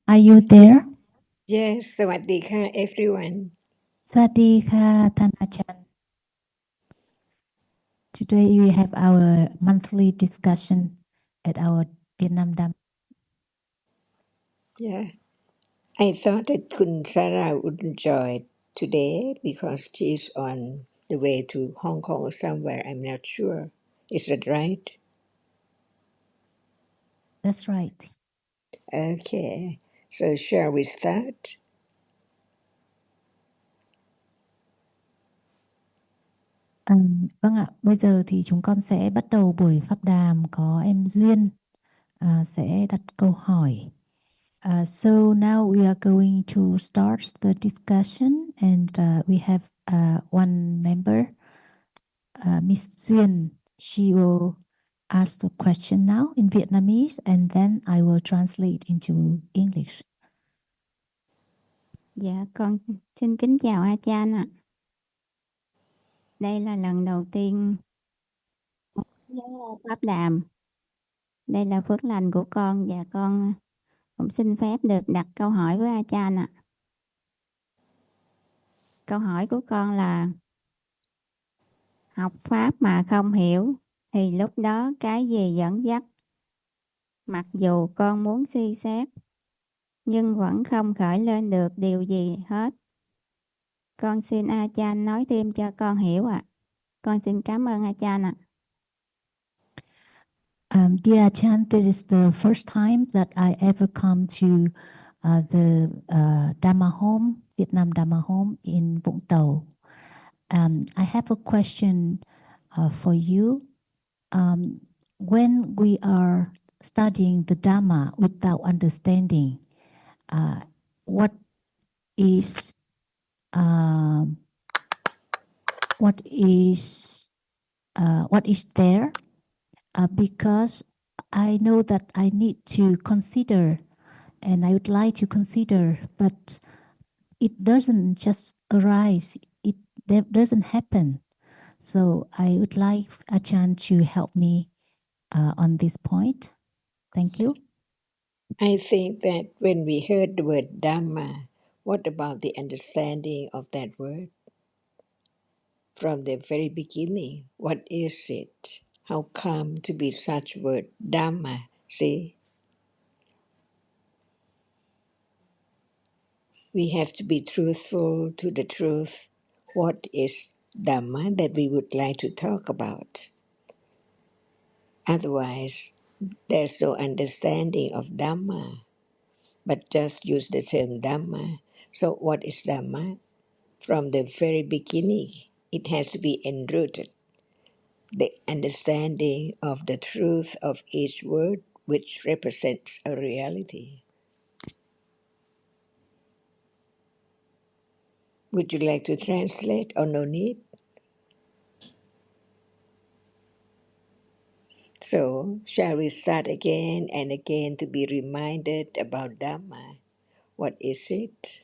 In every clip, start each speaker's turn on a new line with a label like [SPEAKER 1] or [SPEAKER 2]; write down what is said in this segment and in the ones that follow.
[SPEAKER 1] Are you there?
[SPEAKER 2] Yes สวัสดีค่ะ everyone
[SPEAKER 1] สวัสดีค่ะท่านอาจารย์ Today we have our monthly discussion at our Vietnam Dhamma.
[SPEAKER 2] yeah I thought that คุณ Sarah would enjoy today because she's on the way to Hong Kong or somewhere I'm not sure is that right
[SPEAKER 1] That's right.
[SPEAKER 2] okay so shall we start
[SPEAKER 1] Vâng ạ, bây giờ thì chúng con sẽ bắt đầu buổi pháp đàm, có em Duyên sẽ đặt câu hỏi. So now we are going to start the discussion and we have one member, Miss Duyên. She will ask the question now in Vietnamese and then I will translate into English.
[SPEAKER 3] Dạ, con xin kính chào A Chan ạ. Đây là lần đầu tiên với Pháp Đàm. Đây là phước lành của con và con cũng xin phép được đặt câu hỏi với A Chan ạ. Câu hỏi của con là học Pháp mà không hiểu thì lúc đó cái gì dẫn dắt? Mặc dù con muốn suy xét nhưng vẫn không khởi lên được điều gì hết. Con xin A Chan nói thêm cho con hiểu ạ. Con xin cảm ơn A Chan ạ.
[SPEAKER 1] Dear Chan, this is the first time that I ever come to the Dhamma home, Vietnam Dhamma home in Vũng Tàu. I have a question for you. When we are studying the Dhamma without understanding, what is what is there? Because I know that I need to consider and I would like to consider, but it doesn't just arise, it doesn't happen. So I would like Ajahn to help me on this point. Thank you.
[SPEAKER 2] I think that when we heard the word Dhamma what about the understanding of that word from the very beginning what is it how come to be such word Dhamma see we have to be truthful to the truth. What is Dhamma that we would like to talk about? Otherwise, there's no understanding of Dhamma, but just use the term Dhamma. So, what is Dhamma? From the very beginning, it has to be enrooted. The understanding of the truth of each word, which represents a reality. Would you like to translate or no need? So, shall we start again and again to be reminded about Dhamma? What is it?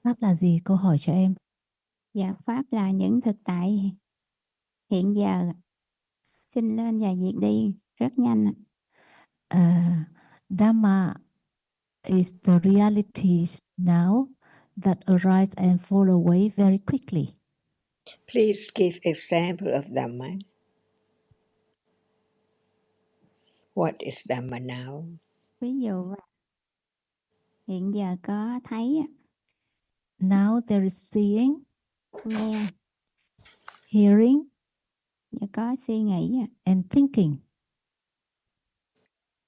[SPEAKER 1] Pháp là gì? Câu hỏi cho em.
[SPEAKER 3] Dạ, Pháp là những thực tại hiện giờ. Sinh lên và diệt đi rất nhanh ạ.
[SPEAKER 1] Dhamma is the realities now that arise and fall away very quickly.
[SPEAKER 2] Please give example of Dhamma. What is Dhamma now?
[SPEAKER 3] Ví dụ hiện giờ có thấy,
[SPEAKER 1] Now there is seeing,
[SPEAKER 3] nghe
[SPEAKER 1] hearing,
[SPEAKER 3] và có suy nghĩ.
[SPEAKER 1] and thinking.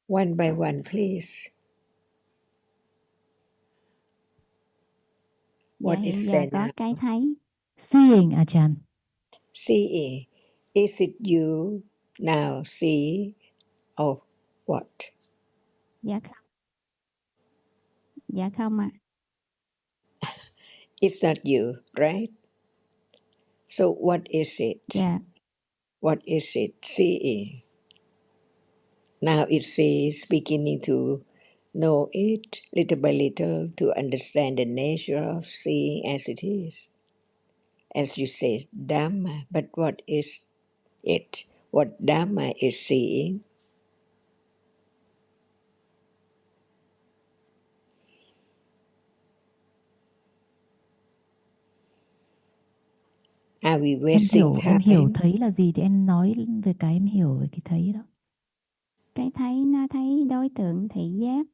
[SPEAKER 2] One by one, please.
[SPEAKER 3] Dạ,
[SPEAKER 2] What
[SPEAKER 3] hiện
[SPEAKER 2] is
[SPEAKER 3] giờ
[SPEAKER 2] there
[SPEAKER 3] có
[SPEAKER 2] now?
[SPEAKER 3] cái thấy.
[SPEAKER 1] Seeing, Ajahn.
[SPEAKER 2] Seeing. Is it you now see? Oh, what?
[SPEAKER 3] Dạ không. Dạ không ạ.
[SPEAKER 2] It's not you, right? So what is it?
[SPEAKER 3] Dạ,
[SPEAKER 2] What is it? Seeing. Now it sees beginning to know it little by little to understand the nature of seeing as it is. As you say, Dhamma, but what is it? What Dhamma is seeing? Are we wasting
[SPEAKER 1] Em hiểu
[SPEAKER 2] time?
[SPEAKER 1] thấy là gì thì em nói về cái em hiểu về cái thấy đó.
[SPEAKER 3] Cái thấy nó thấy đối tượng thị giác.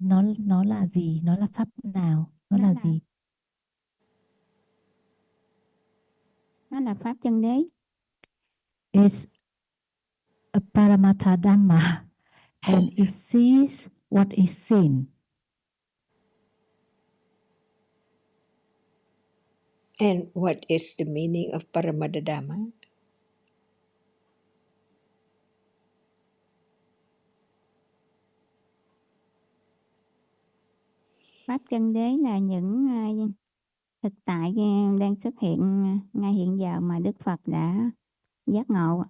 [SPEAKER 1] Nó là gì? Nó là pháp nào? Nó là gì?
[SPEAKER 3] Nó là pháp chân đế.
[SPEAKER 1] It's a Paramatha Dhamma and it sees what is seen.
[SPEAKER 2] And what is the meaning of Paramadadhamma?
[SPEAKER 3] Pháp chân đế là những thực tại đang xuất hiện ngay hiện giờ mà Đức Phật đã giác ngộ.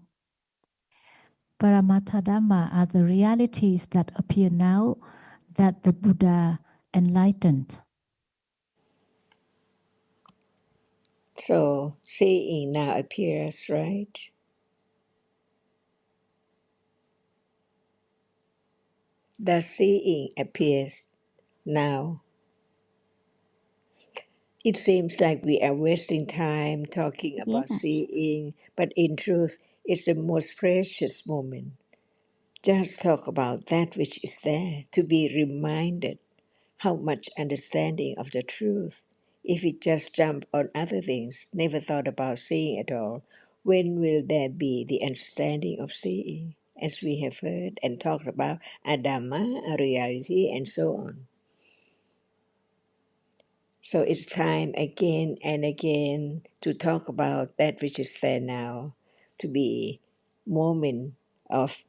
[SPEAKER 1] Paramatha Dhamma are the realities that appear now that the Buddha enlightened.
[SPEAKER 2] So seeing now appears, right? The seeing appears now. It seems like we are wasting time talking
[SPEAKER 3] Giác
[SPEAKER 2] about
[SPEAKER 3] ạ.
[SPEAKER 2] seeing, but in truth, it's the most precious moment. Just talk about that which is there, to be reminded how much understanding of the truth. If we just jump on other things, never thought about seeing at all, when will there be the understanding of seeing? As we have heard and talked about a Dhamma, a reality, and so on. So it's time again and again to talk about that which is there now, to be moment of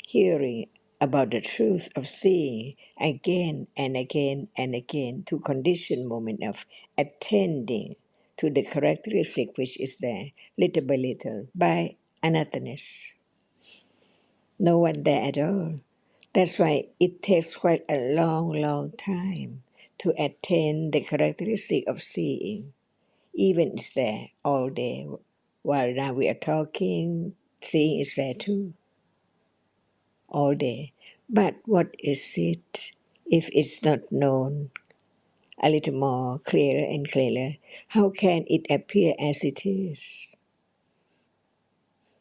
[SPEAKER 2] hearing about the truth of seeing again and again and again, to condition moment of attending to the characteristic which is there, little by little, by anothernness. No one there at all. That's why it takes quite a long, long time to attain the characteristic of seeing. Even it's there all day. While now we are talking, seeing is there too, all day. But what is it if it's not known a little more clearer and clearer? How can it appear as it is?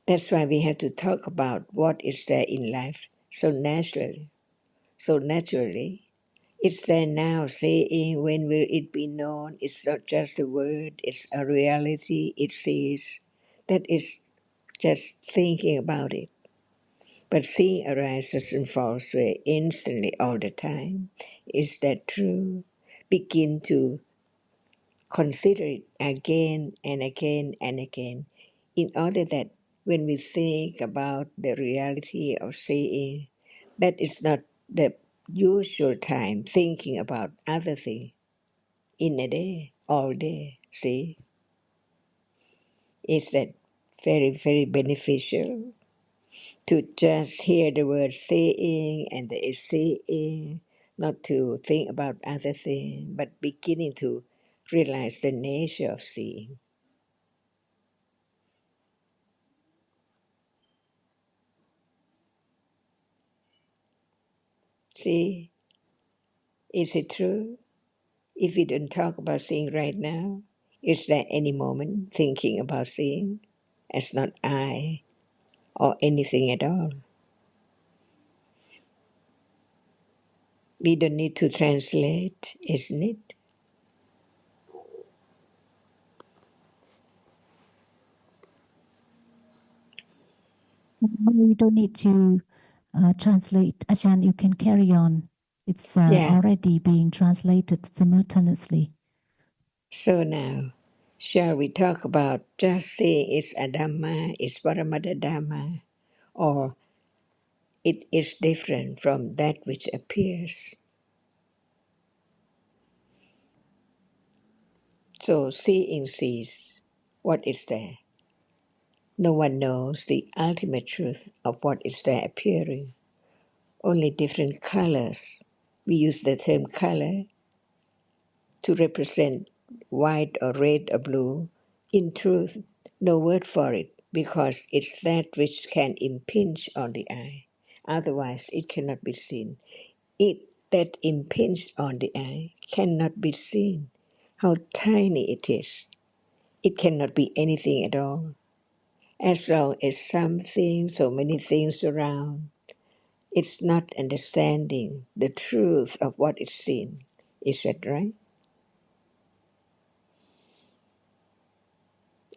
[SPEAKER 2] That's why we have to talk about what is there in life so naturally. So naturally, it's there now, saying when will it be known? It's not just a word, it's a reality it sees. That is just thinking about it. But seeing arises and falls away instantly all the time. Is that true? Begin to consider it again and again and again, in order that when we think about the reality of seeing, that is not the usual time thinking about other things in a day, all day. See, is that very, very beneficial to just hear the word seeing and there is seeing, not to think about other things, but beginning to realize the nature of seeing. See, is it true? If we don't talk about seeing right now, is there any moment thinking about seeing as not I or anything at all? We don't need to translate, isn't it?
[SPEAKER 1] We don't need to translate. Ajahn, you can carry on. It's
[SPEAKER 2] Yeah.
[SPEAKER 1] already being translated simultaneously.
[SPEAKER 2] So now, shall we talk about just seeing is a Dhamma, is Paramada Dhamma, or it is different from that which appears? So seeing sees what is there. No one knows the ultimate truth of what is there appearing. only different colors. We use the term color to represent white or red or blue. In truth, no word for it, because it's that which can impinge on the eye. Otherwise, it cannot be seen. It that impinges on the eye cannot be seen. How tiny it is. It cannot be anything at all. As long as something, so many things around, it's not understanding the truth of what is seen. Is that right?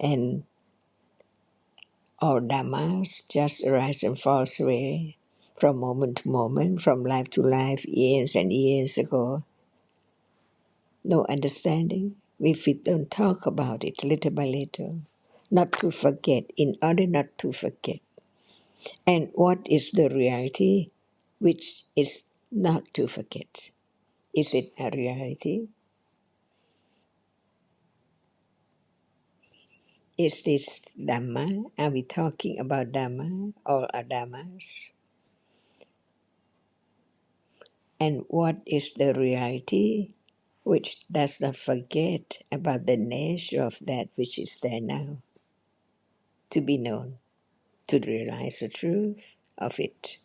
[SPEAKER 2] And all dhammas just arise and fall away from moment to moment, from life to life, years and years ago. No understanding. We don't talk about it little by little. Not to forget, in order not to forget. And what is the reality which is not to forget? Is it a reality? Is this Dhamma? Are we talking about Dhamma? All are Dhammas? And what is the reality which does not forget about the nature of that which is there now, to be known, to realize the truth of it?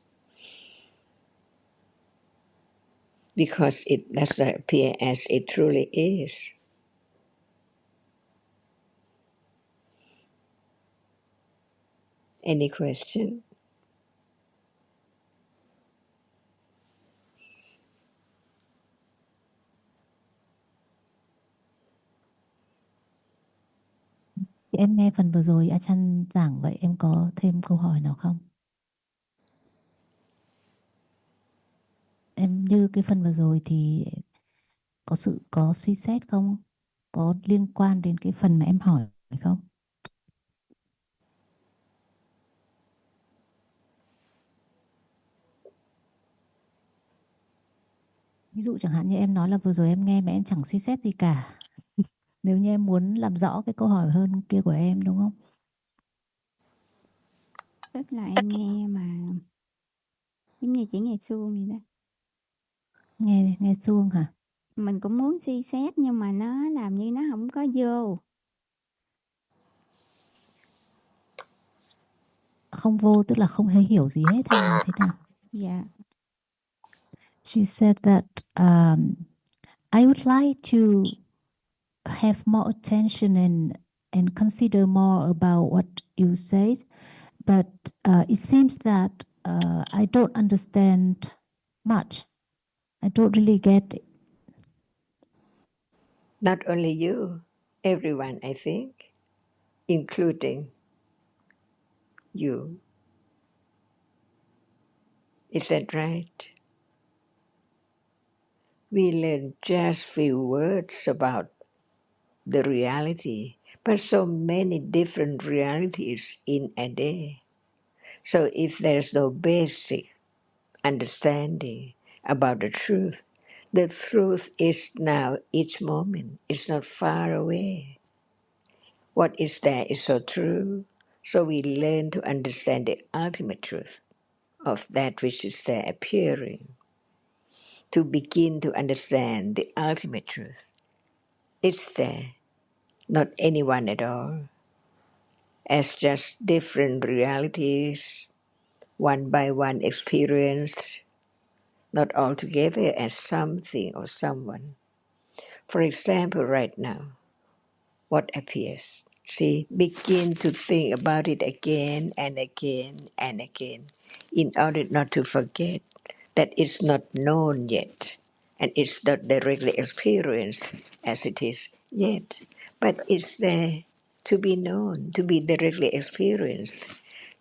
[SPEAKER 2] Because it does not appear as it truly is. Any question?
[SPEAKER 1] Em nghe phần vừa rồi A Chan giảng vậy, em có thêm câu hỏi nào không? Em như cái phần vừa rồi thì có suy xét không? Có liên quan đến cái phần mà em hỏi không? Ví dụ chẳng hạn như em nói là vừa rồi em nghe mà em chẳng suy xét gì cả. Nếu như em muốn làm rõ cái câu hỏi hơn kia của em đúng không?
[SPEAKER 3] Tức là em nghe mà giống như chỉ nghe suông vậy đó.
[SPEAKER 1] Nghe suông hả?
[SPEAKER 3] Mình cũng muốn suy xét nhưng mà nó làm như nó không có vô.
[SPEAKER 1] Không vô tức là không hề hiểu gì hết hay là thế nào?
[SPEAKER 3] Dạ.
[SPEAKER 1] She said that I would like to have more attention and consider more about what you say, but it seems that I don't understand much. I don't really get it.
[SPEAKER 2] Not only you, everyone, I think, including you. Is that right? We learn just few words about the reality, but so many different realities in a day. So if there's no basic understanding about the truth is now each moment. It's not far away. What is there is so true. So we learn to understand the ultimate truth of that which is there appearing. To begin to understand the ultimate truth. It's there, not anyone at all, as just different realities, one by one experienced, not altogether as something or someone. For example, right now, what appears? See, begin to think about it again and again and again in order not to forget that it's not known yet and it's not directly experienced as it is yet, but it's there to be known, to be directly experienced,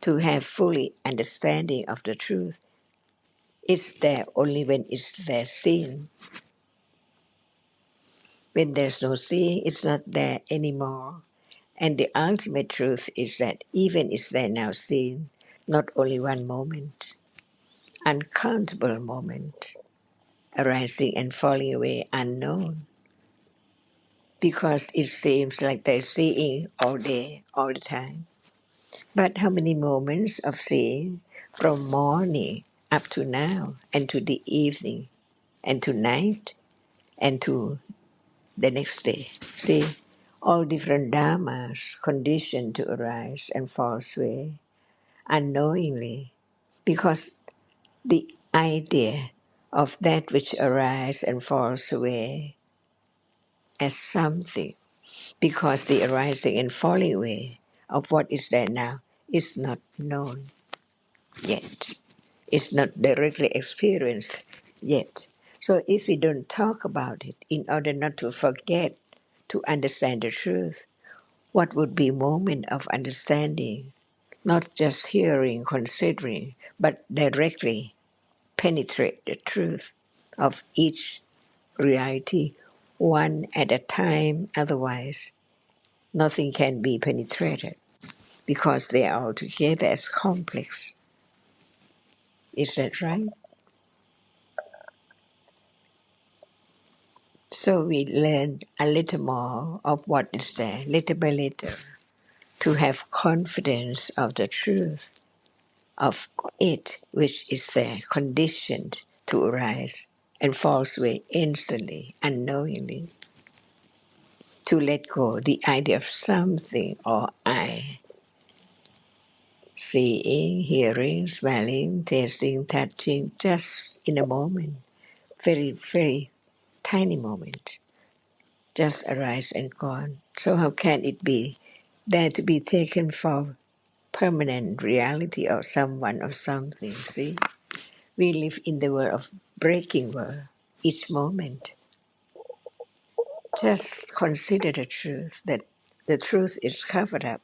[SPEAKER 2] to have fully understanding of the truth. It's there only when it's there seen. When there's no seeing, it's not there anymore. And the ultimate truth is that even is there now seen, not only one moment, uncountable moment, arising and falling away unknown, because it seems like they're seeing all day, all the time. But how many moments of seeing from morning up to now and to the evening and tonight and to the next day. See, all different dharmas conditioned to arise and fall away unknowingly because the idea of that which arises and falls away as something, because the arising and falling away of what is there now is not known yet. It's not directly experienced yet. So if we don't talk about it in order not to forget to understand the truth, what would be moment of understanding? Not just hearing, considering, but directly penetrate the truth of each reality one at a time. Otherwise, nothing can be penetrated because they are all together as complex. Is that right? So we learn a little more of what is there, little by little, to have confidence of the truth of it which is there, conditioned to arise and falls away instantly, unknowingly. To let go the idea of something or I, seeing, hearing, smelling, tasting, touching, just in a moment, very, very tiny moment, just arise and gone. So how can it be there to be taken for permanent reality of someone or something? See, we live in the world of breaking world each moment. Just consider the truth that the truth is covered up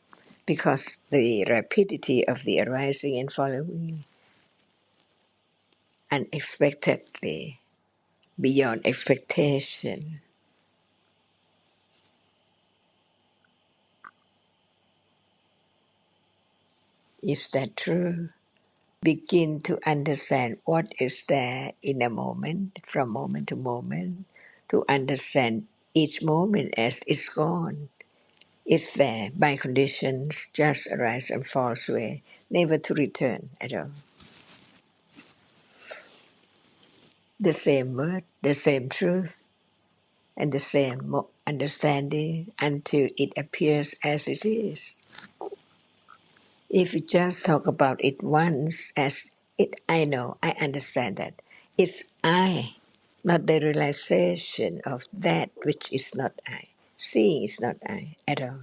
[SPEAKER 2] because the rapidity of the arising and following unexpectedly beyond expectation. Is that true? Begin to understand what is there in a moment, from moment to moment, to understand each moment as it's gone. It's there by conditions, just arise and falls away, never to return at all. The same word, the same truth, and the same understanding until it appears as it is. If you just talk about it once as it, I know, I understand that. It's I, not the realization of that which is not I. Seeing is not I at all.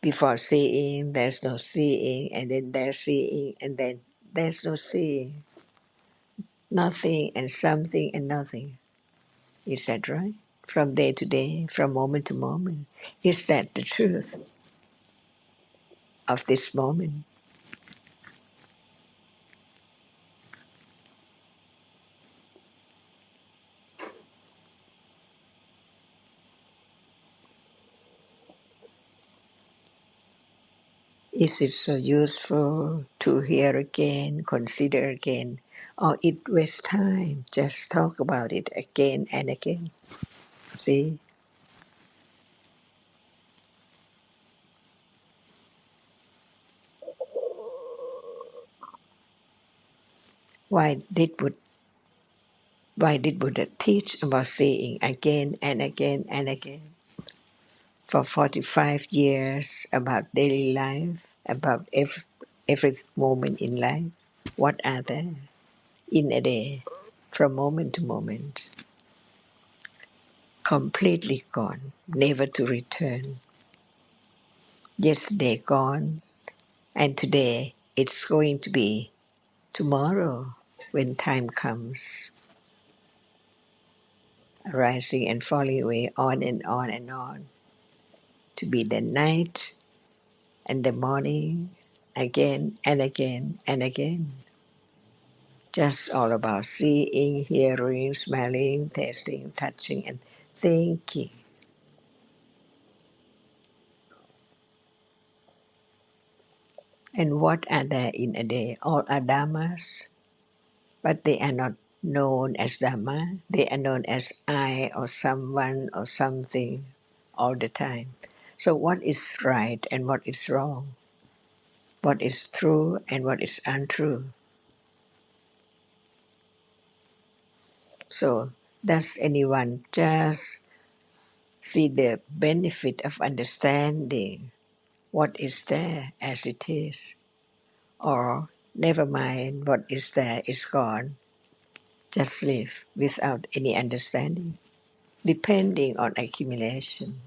[SPEAKER 2] Before seeing, there's no seeing, and then there's seeing, and then there's no seeing. Nothing and something and nothing. Is that right? From day to day, from moment to moment. Is that the truth of this moment? Is it so useful to hear again, consider again, or it wastes time? Just talk about it again and again. See, why did Buddha, teach about seeing again and again and again for 45 years about daily life, about every moment in life? What are there in a day, from moment to moment, completely gone, never to return? Yesterday gone, and today it's going to be tomorrow when time comes, arising and falling away on and on and on, to be the night and the morning again and again and again. Just all about seeing, hearing, smelling, tasting, touching, and thinking. And what are there in a day? All are dhammas, but they are not known as Dhamma. They are known as I or someone or something all the time. So what is right and what is wrong? What is true and what is untrue? So does anyone just see the benefit of understanding what is there as it is? Or never mind what is there is gone, just live without any understanding, depending on accumulation.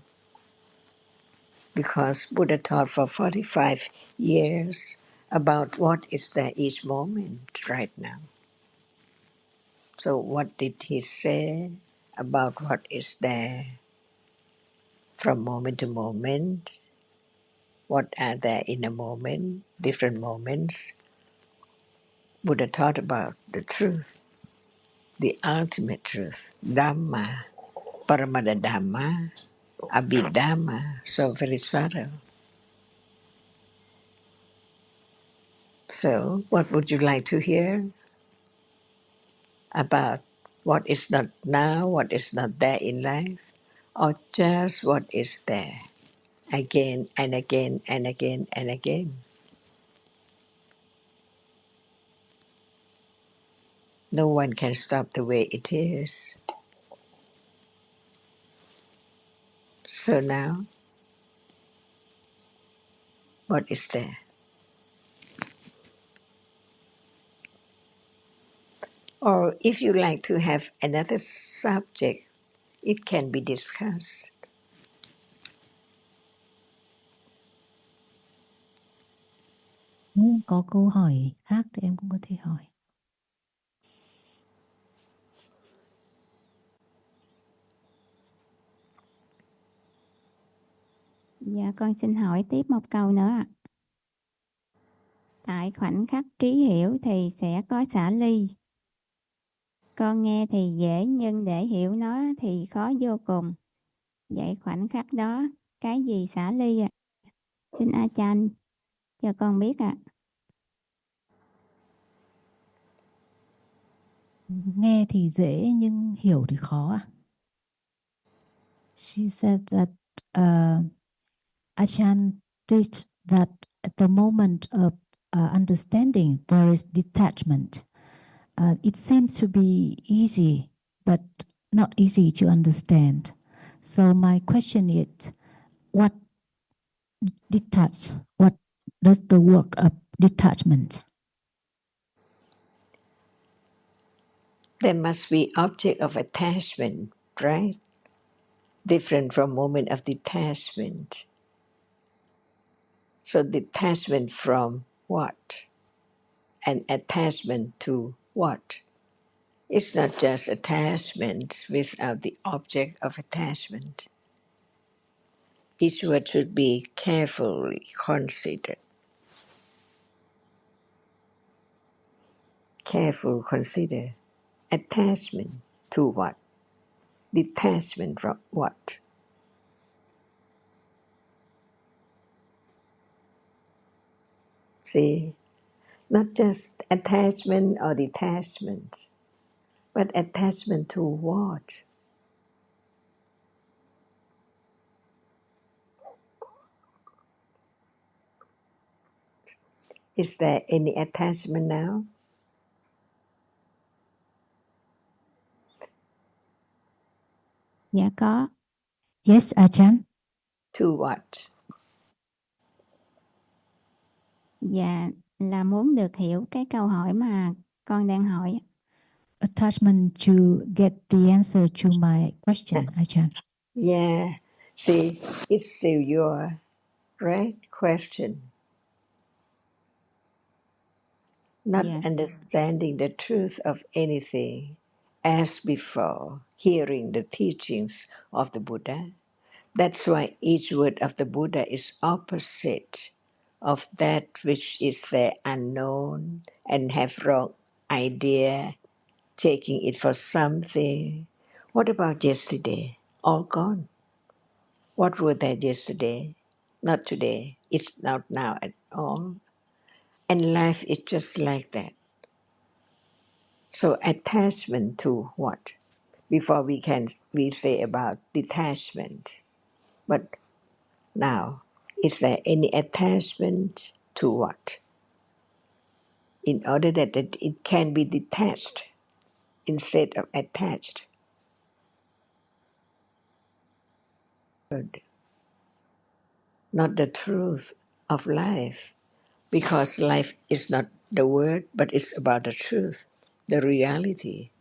[SPEAKER 2] Because Buddha taught for 45 years about what is there each moment right now. So what did he say about what is there from moment to moment? What are there in a moment, different moments? Buddha taught about the truth, the ultimate truth, Dhamma, Paramada Dhamma, Abhidhamma, so very subtle. So what would you like to hear about what is not now, what is not there in life, or just what is there again and again and again and again? No one can stop the way it is. So now, what is there? Or if you like to have another subject, it can be discussed.
[SPEAKER 1] Nếu có câu hỏi khác thì em cũng có thể hỏi.
[SPEAKER 3] Dạ con xin hỏi tiếp một câu nữa ạ. Tại khoảnh khắc trí hiểu thì sẽ có xả ly. Con nghe thì dễ nhưng để hiểu nó thì khó vô cùng. Vậy khoảnh khắc đó cái gì xả ly ạ? Xin A Chan cho con biết ạ.
[SPEAKER 1] Nghe thì dễ nhưng hiểu thì khó à? She said that Achan teach that at the moment of understanding there is detachment. It seems to be easy, but not easy to understand. So my question is, what detach? What does the work of detachment?
[SPEAKER 2] There must be object of attachment, right? Different from moment of detachment. So detachment from what? And attachment to what? It's not just attachment without the object of attachment. Each word should be carefully considered. Careful consider. Attachment to what? Detachment from what? See, not just attachment or detachment, but attachment to what? Is there any attachment now?
[SPEAKER 3] Dạ có.
[SPEAKER 1] Yes, Achan.
[SPEAKER 2] To what?
[SPEAKER 3] Dạ là muốn được hiểu cái câu hỏi mà con đang hỏi.
[SPEAKER 1] Attachment to get the answer to my question, Achan.
[SPEAKER 2] Yeah, see, it's still your right question. Not
[SPEAKER 3] Dạ.
[SPEAKER 2] understanding the truth of anything as before, hearing the teachings of the Buddha. That's why each word of the Buddha is opposite of that which is the unknown and have wrong idea, taking it for something. What about yesterday? All gone. What were there yesterday? Not today. It's not now at all. And life is just like that. So attachment to what? Before we say about detachment. But now, is there any attachment to what? In order that it can be detached. instead of attached. Not the truth of life, because life is not the word, but it's about the truth, the reality.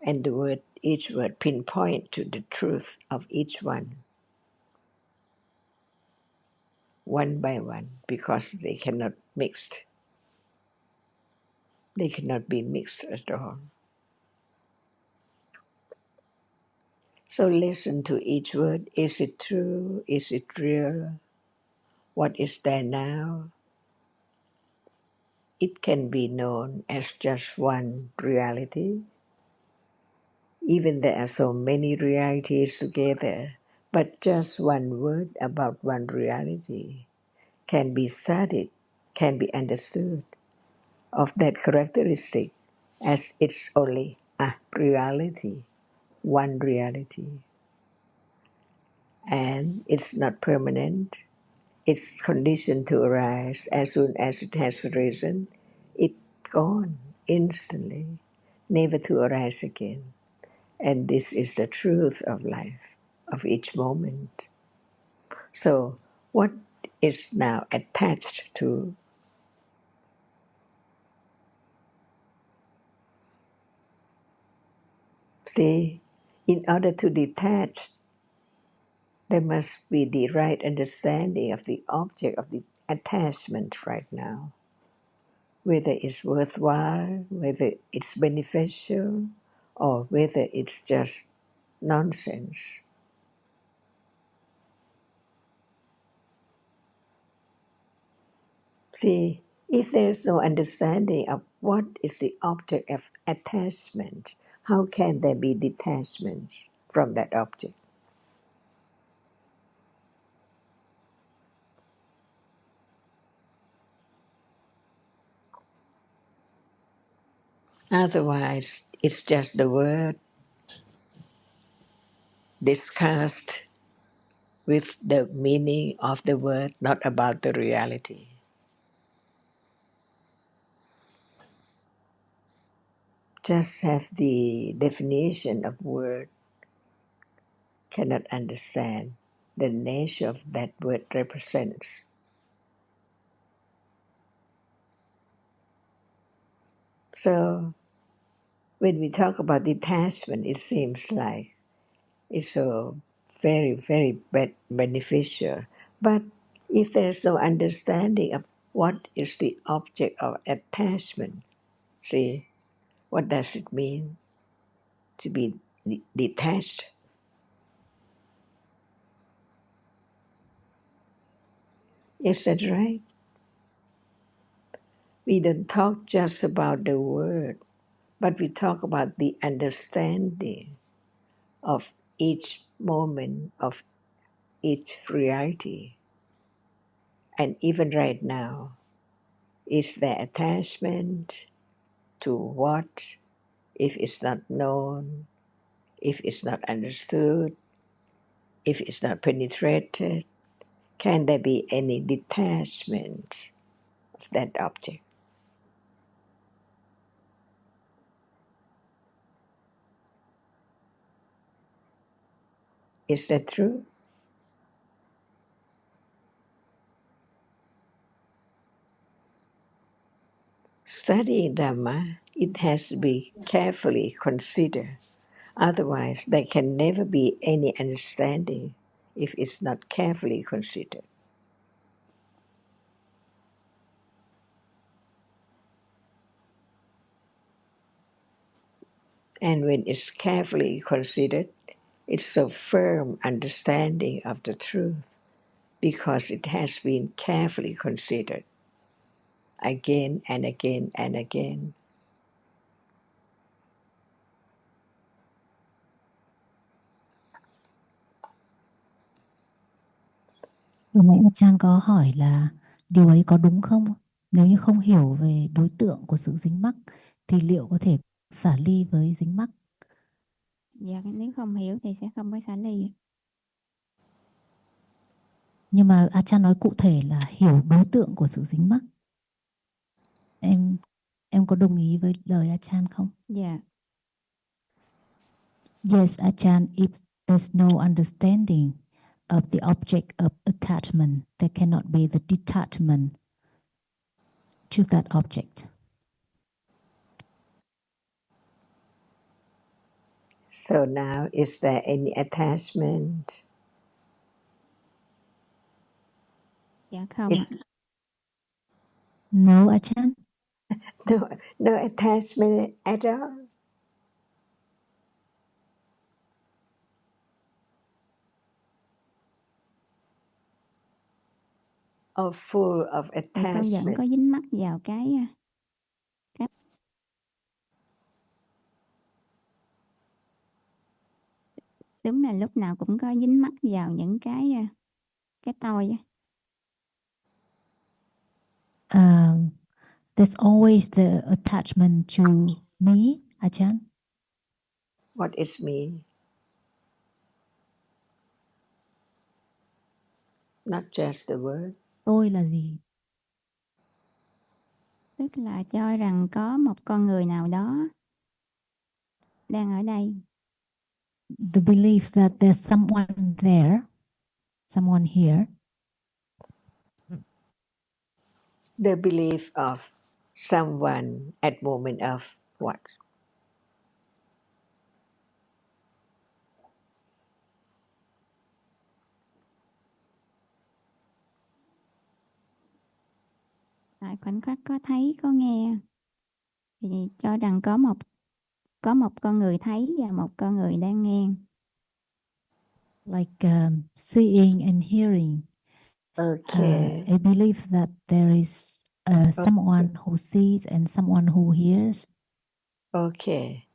[SPEAKER 2] And the word, each word pinpoint to the truth of each one by one, because they cannot mixed. They cannot be mixed at all. So listen to each word. Is it true? Is it real? What is there now? It can be known as just one reality. Even there are so many realities together, but just one word about one reality can be studied, can be understood of that characteristic as it's only a reality, one reality. And it's not permanent. It's conditioned to arise. As soon as it has arisen, it's gone instantly, never to arise again. And this is the truth of life, of each moment. So, what is now attached to? See, in order to detach, there must be the right understanding of the object of the attachment right now, whether it's worthwhile, whether it's beneficial, or whether it's just nonsense. See, if there's no understanding of what is the object of attachment, how can there be detachment from that object? Otherwise, it's just the word discussed with the meaning of the word, not about the reality. Just have the definition of word, cannot understand the nature of that word represents. So when we talk about detachment, it seems like it's so very, very beneficial. But if there's no understanding of what is the object of attachment, see, what does it mean to be detached? Is that right? We don't talk just about the word, but we talk about the understanding of each moment, of each reality. And even right now, is there attachment to what? If it's not known, if it's not understood, if it's not penetrated, can there be any detachment of that object? Is that true? Studying Dhamma, it has to be carefully considered. Otherwise, there can never be any understanding if it's not carefully considered. And when it's carefully considered, it's a firm understanding of the truth because it has been carefully considered again and again and again.
[SPEAKER 1] Vừa nãy Chan có hỏi là điều ấy có đúng không? Nếu như không hiểu về đối tượng của sự dính mắc thì liệu có thể xả ly với dính mắc?
[SPEAKER 3] Dạ, nếu không hiểu thì sẽ không có xả ly.
[SPEAKER 1] Nhưng mà Chan nói cụ thể là hiểu đối tượng của sự dính mắc. Em Em có đồng ý với lời Achan không?
[SPEAKER 3] Dạ.
[SPEAKER 1] Yes, Achan, if there's no understanding of the object of attachment, there cannot be the detachment to that object.
[SPEAKER 2] So now, is there any attachment?
[SPEAKER 3] Dạ không ạ.
[SPEAKER 2] It's
[SPEAKER 1] No, Achan?
[SPEAKER 2] no attachment at all. Or full of
[SPEAKER 3] Thì con vẫn
[SPEAKER 2] attachment.
[SPEAKER 3] có dính mắc vào cái đúng là lúc nào cũng có dính mắc vào những cái tôi á.
[SPEAKER 1] There's always the attachment to me, Achan.
[SPEAKER 2] What is me? Not just the word.
[SPEAKER 1] Tôi là gì?
[SPEAKER 3] Tức là cho rằng có một con người nào đó đang ở đây.
[SPEAKER 1] The belief that there's someone there, someone here.
[SPEAKER 2] The belief of someone at moment of what?
[SPEAKER 3] Tại khoảnh khắc có thấy có nghe thì cho rằng có một con người thấy và một con người đang nghe.
[SPEAKER 1] Like seeing and hearing.
[SPEAKER 2] Okay.
[SPEAKER 1] I believe that there is someone who sees and someone who hears.
[SPEAKER 2] Okay.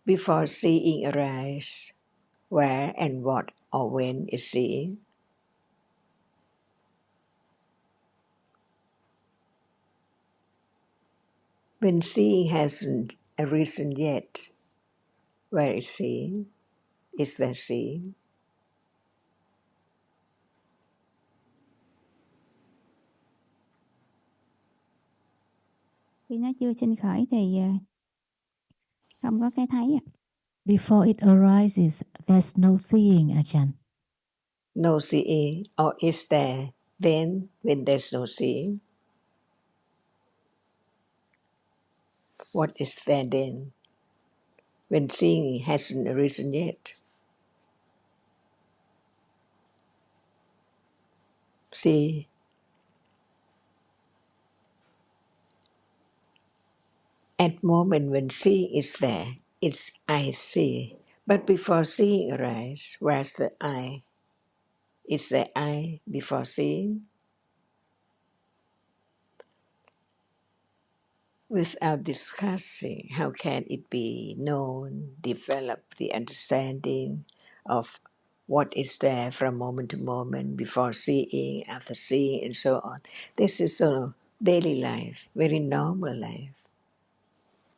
[SPEAKER 2] Before seeing arise, where and what or when is seeing? When seeing hasn't arisen yet, where is seeing? Is there seeing?
[SPEAKER 3] Khi nó chưa sinh khởi thì không có cái thấy.
[SPEAKER 1] Before it arises, there's no seeing, Ajahn.
[SPEAKER 2] No seeing, or is there then when there's no seeing? What is there then when seeing hasn't arisen yet? See, at moment when seeing is there, it's I see. But before seeing arise, where's the I? Is the I before seeing? Without discussing, how can it be known, develop the understanding of what is there from moment to moment, before seeing, after seeing, and so on? This is sort of daily life, very normal life,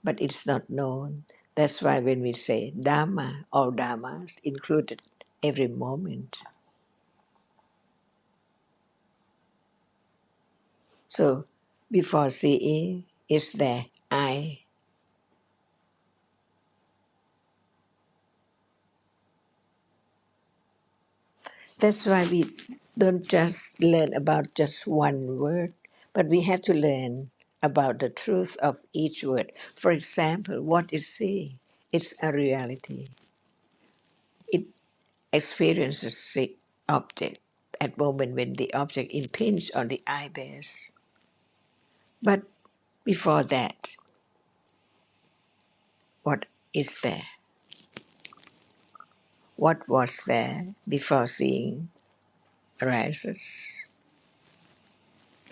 [SPEAKER 2] but it's not known. That's why when we say Dhamma, all Dhammas included every moment. So before seeing is there I. That's why we don't just learn about just one word, but we have to learn about the truth of each word. For example, what is seeing? It's a reality. It experiences the object at moment when the object impinges on the eye base. But before that, what is there? What was there before seeing arises?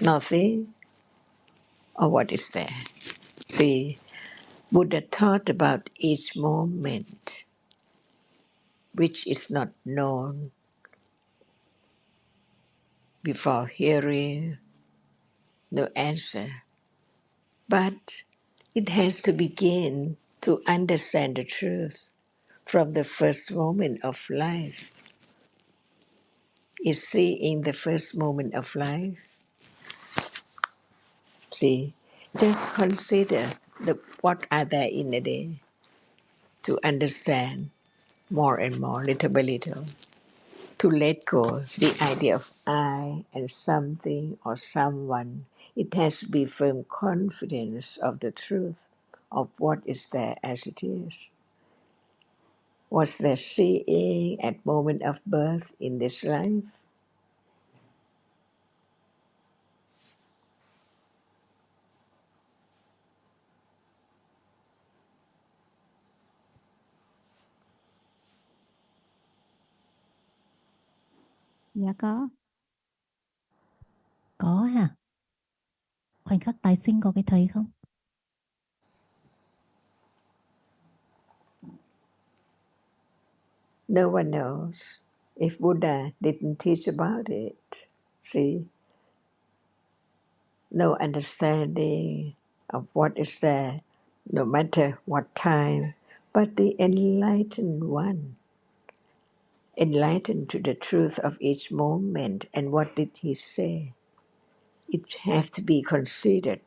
[SPEAKER 2] Nothing. Or what is there? See, Buddha taught about each moment which is not known before hearing no answer. But it has to begin to understand the truth from the first moment of life. Is seeing the first moment of life? See, just consider what are there in a day to understand more and more, little by little, to let go the idea of I and something or someone. It has to be firm confidence of the truth of what is there as it is. Was there seeing at moment of birth in this life?
[SPEAKER 3] Dạ có.
[SPEAKER 1] Có hả? Khoảnh khắc tái sinh có cái thấy không?
[SPEAKER 2] No one knows. If Buddha didn't teach about it, see, no understanding of what is there, no matter what time, but the enlightened one, enlightened to the truth of each moment. And what did he say? It has to be considered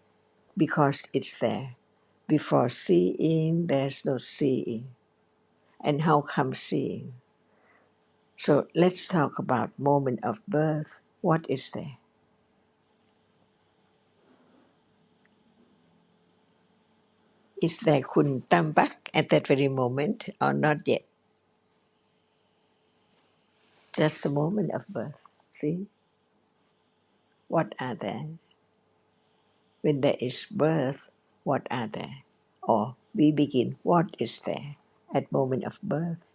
[SPEAKER 2] because it's there. Before seeing, there's no seeing. And how come seeing? So let's talk about moment of birth. What is there? Is there Kun Tambak at that very moment or not yet? Just the moment of birth. See? What are there? When there is birth, what are there? Or we begin, what is there at moment of birth?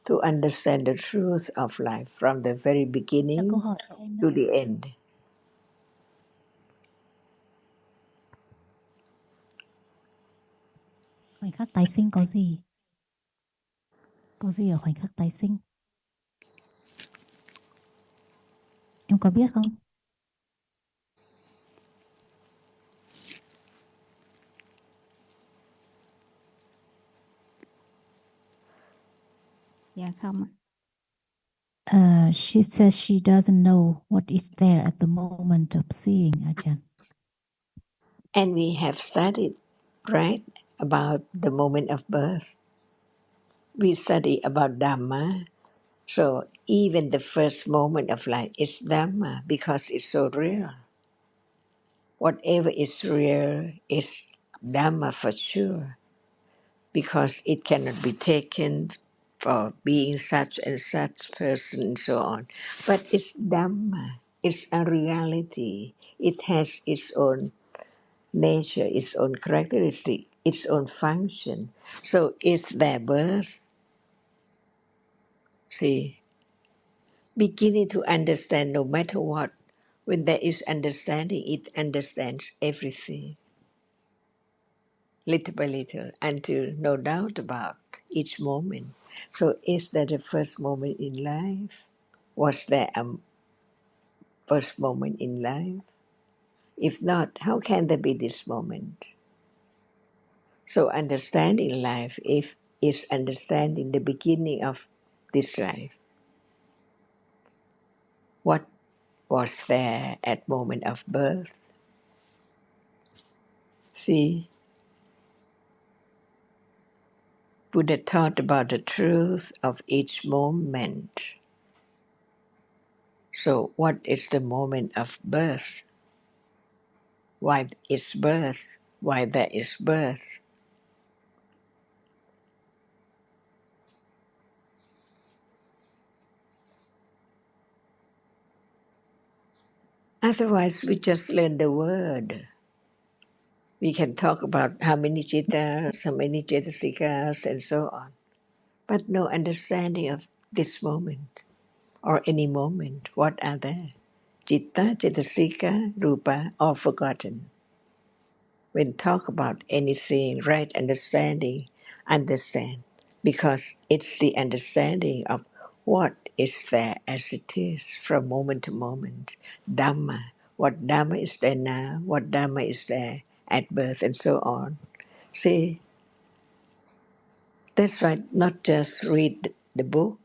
[SPEAKER 2] To understand the truth of life from the very
[SPEAKER 1] Là câu
[SPEAKER 2] beginning
[SPEAKER 1] hỏi cho em đó.
[SPEAKER 2] to the end.
[SPEAKER 1] Khoảnh khắc tái sinh có gì? Có gì ở khoảnh khắc tái sinh? Em có biết không?
[SPEAKER 3] Dạ không ạ.
[SPEAKER 1] She says she doesn't know what is there at the moment of seeing, Ajahn.
[SPEAKER 2] And we have studied, right, about the moment of birth. We study about Dhamma. So even the first moment of life is Dhamma because it's so real. Whatever is real is Dhamma for sure because it cannot be taken for being such and such person and so on. But it's Dhamma. It's a reality. It has its own nature, its own characteristic, its own function. So it's their birth. See, beginning to understand no matter what. When there is understanding, it understands everything, little by little, until no doubt about each moment. So, is there the first moment in life? Was there a first moment in life? If not, how can there be this moment? So, understanding life is understanding the beginning of this life. What was there at moment of birth? See, Buddha taught about the truth of each moment. So, what is the moment of birth? Why is birth? Why there is birth? Otherwise, we just learn the word. We can talk about how many citas, how many cetasikas, and so on, but no understanding of this moment or any moment. What are there? Citta, cetasika, rupa, all forgotten. When talk about anything, right understanding, understand, because it's the understanding of what is there as it is from moment to moment. Dhamma, what Dhamma is there now, what Dhamma is there at birth, and so on. See, that's right, not just read the book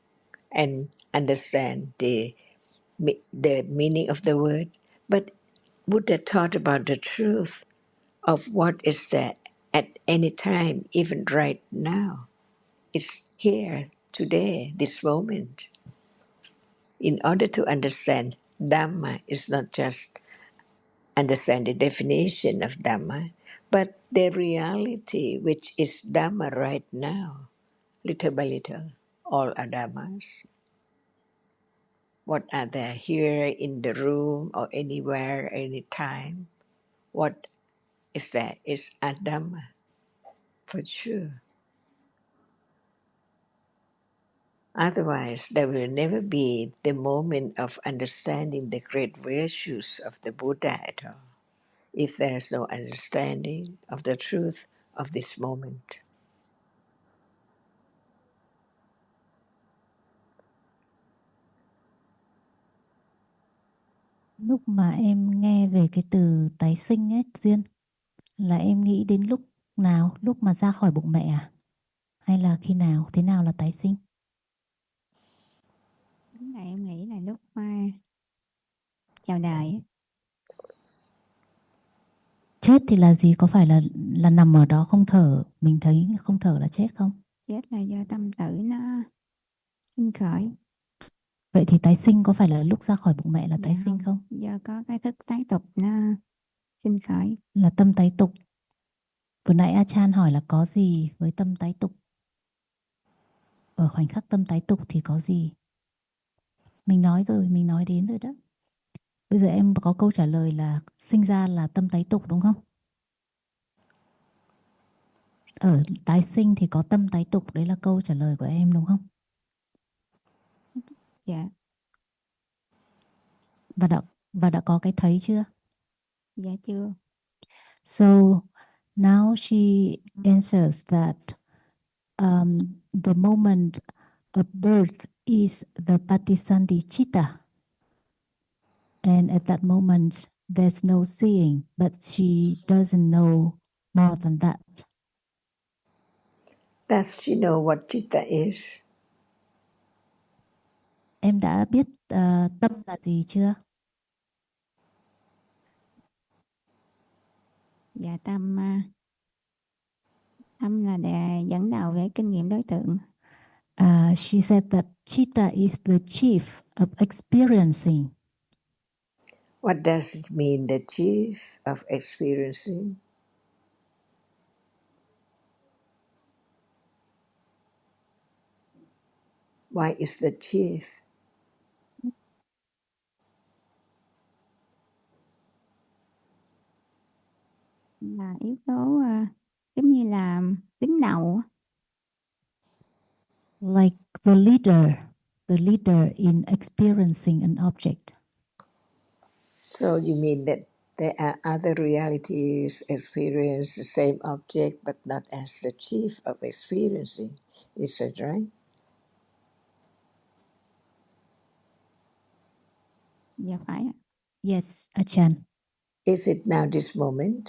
[SPEAKER 2] and understand the meaning of the word, but Buddha taught about the truth of what is there at any time, even right now. It's here, today, this moment. In order to understand Dhamma, is not just understand the definition of Dhamma, but the reality which is Dhamma right now, little by little, all are Dhammas. What are there here in the room or anywhere, anytime? What is there is a Dhamma, for sure. Otherwise, there will never be the moment of understanding the great virtues of the Buddha at all, if there is no understanding of the truth of this moment.
[SPEAKER 1] Lúc mà em nghe về cái từ tái sinh ấy, Duyên, là em nghĩ đến lúc nào? Lúc mà ra khỏi bụng mẹ à? Hay là khi nào? Thế nào là tái sinh?
[SPEAKER 3] Đúng là em nghĩ là lúc chào đời.
[SPEAKER 1] Chết thì là gì? Có phải là nằm ở đó không thở, mình thấy không thở là chết không?
[SPEAKER 3] Chết là do tâm tử nó sinh khởi.
[SPEAKER 1] Vậy thì tái sinh có phải là lúc ra khỏi bụng mẹ là tái sinh không?
[SPEAKER 3] Do có cái thức tái tục nó sinh khởi.
[SPEAKER 1] Là tâm tái tục. Vừa nãy A Chan hỏi là có gì với tâm tái tục? Ở khoảnh khắc tâm tái tục thì có gì? Mình nói rồi, mình nói đến rồi đó. Bây giờ em có câu trả lời là sinh ra là tâm tái tục đúng không? Ở tái sinh thì có tâm tái tục, đấy là câu trả lời của em đúng không?
[SPEAKER 3] Dạ.
[SPEAKER 1] Và đã có cái thấy chưa?
[SPEAKER 3] Dạ chưa.
[SPEAKER 1] So now she answers that the moment of birth is the Patisandhi Chitta. And at that moment, there's no seeing, but she doesn't know more than that.
[SPEAKER 2] Does she know what citta is?
[SPEAKER 1] Em đã biết tâm là gì chưa?
[SPEAKER 3] Dạ tâm là để dẫn đầu về kinh nghiệm đối tượng.
[SPEAKER 1] She said that chitta is the chief of experiencing.
[SPEAKER 2] What does it mean, the chief of experiencing? Why is the chief?
[SPEAKER 3] Là yếu tố giống như là đứng đầu.
[SPEAKER 1] Like the leader in experiencing an object.
[SPEAKER 2] So you mean that there are other realities experience the same object but not as the chief of experiencing. Is that right?
[SPEAKER 3] Dạ phải ạ.
[SPEAKER 1] Yes, Achan.
[SPEAKER 2] Is it now this moment?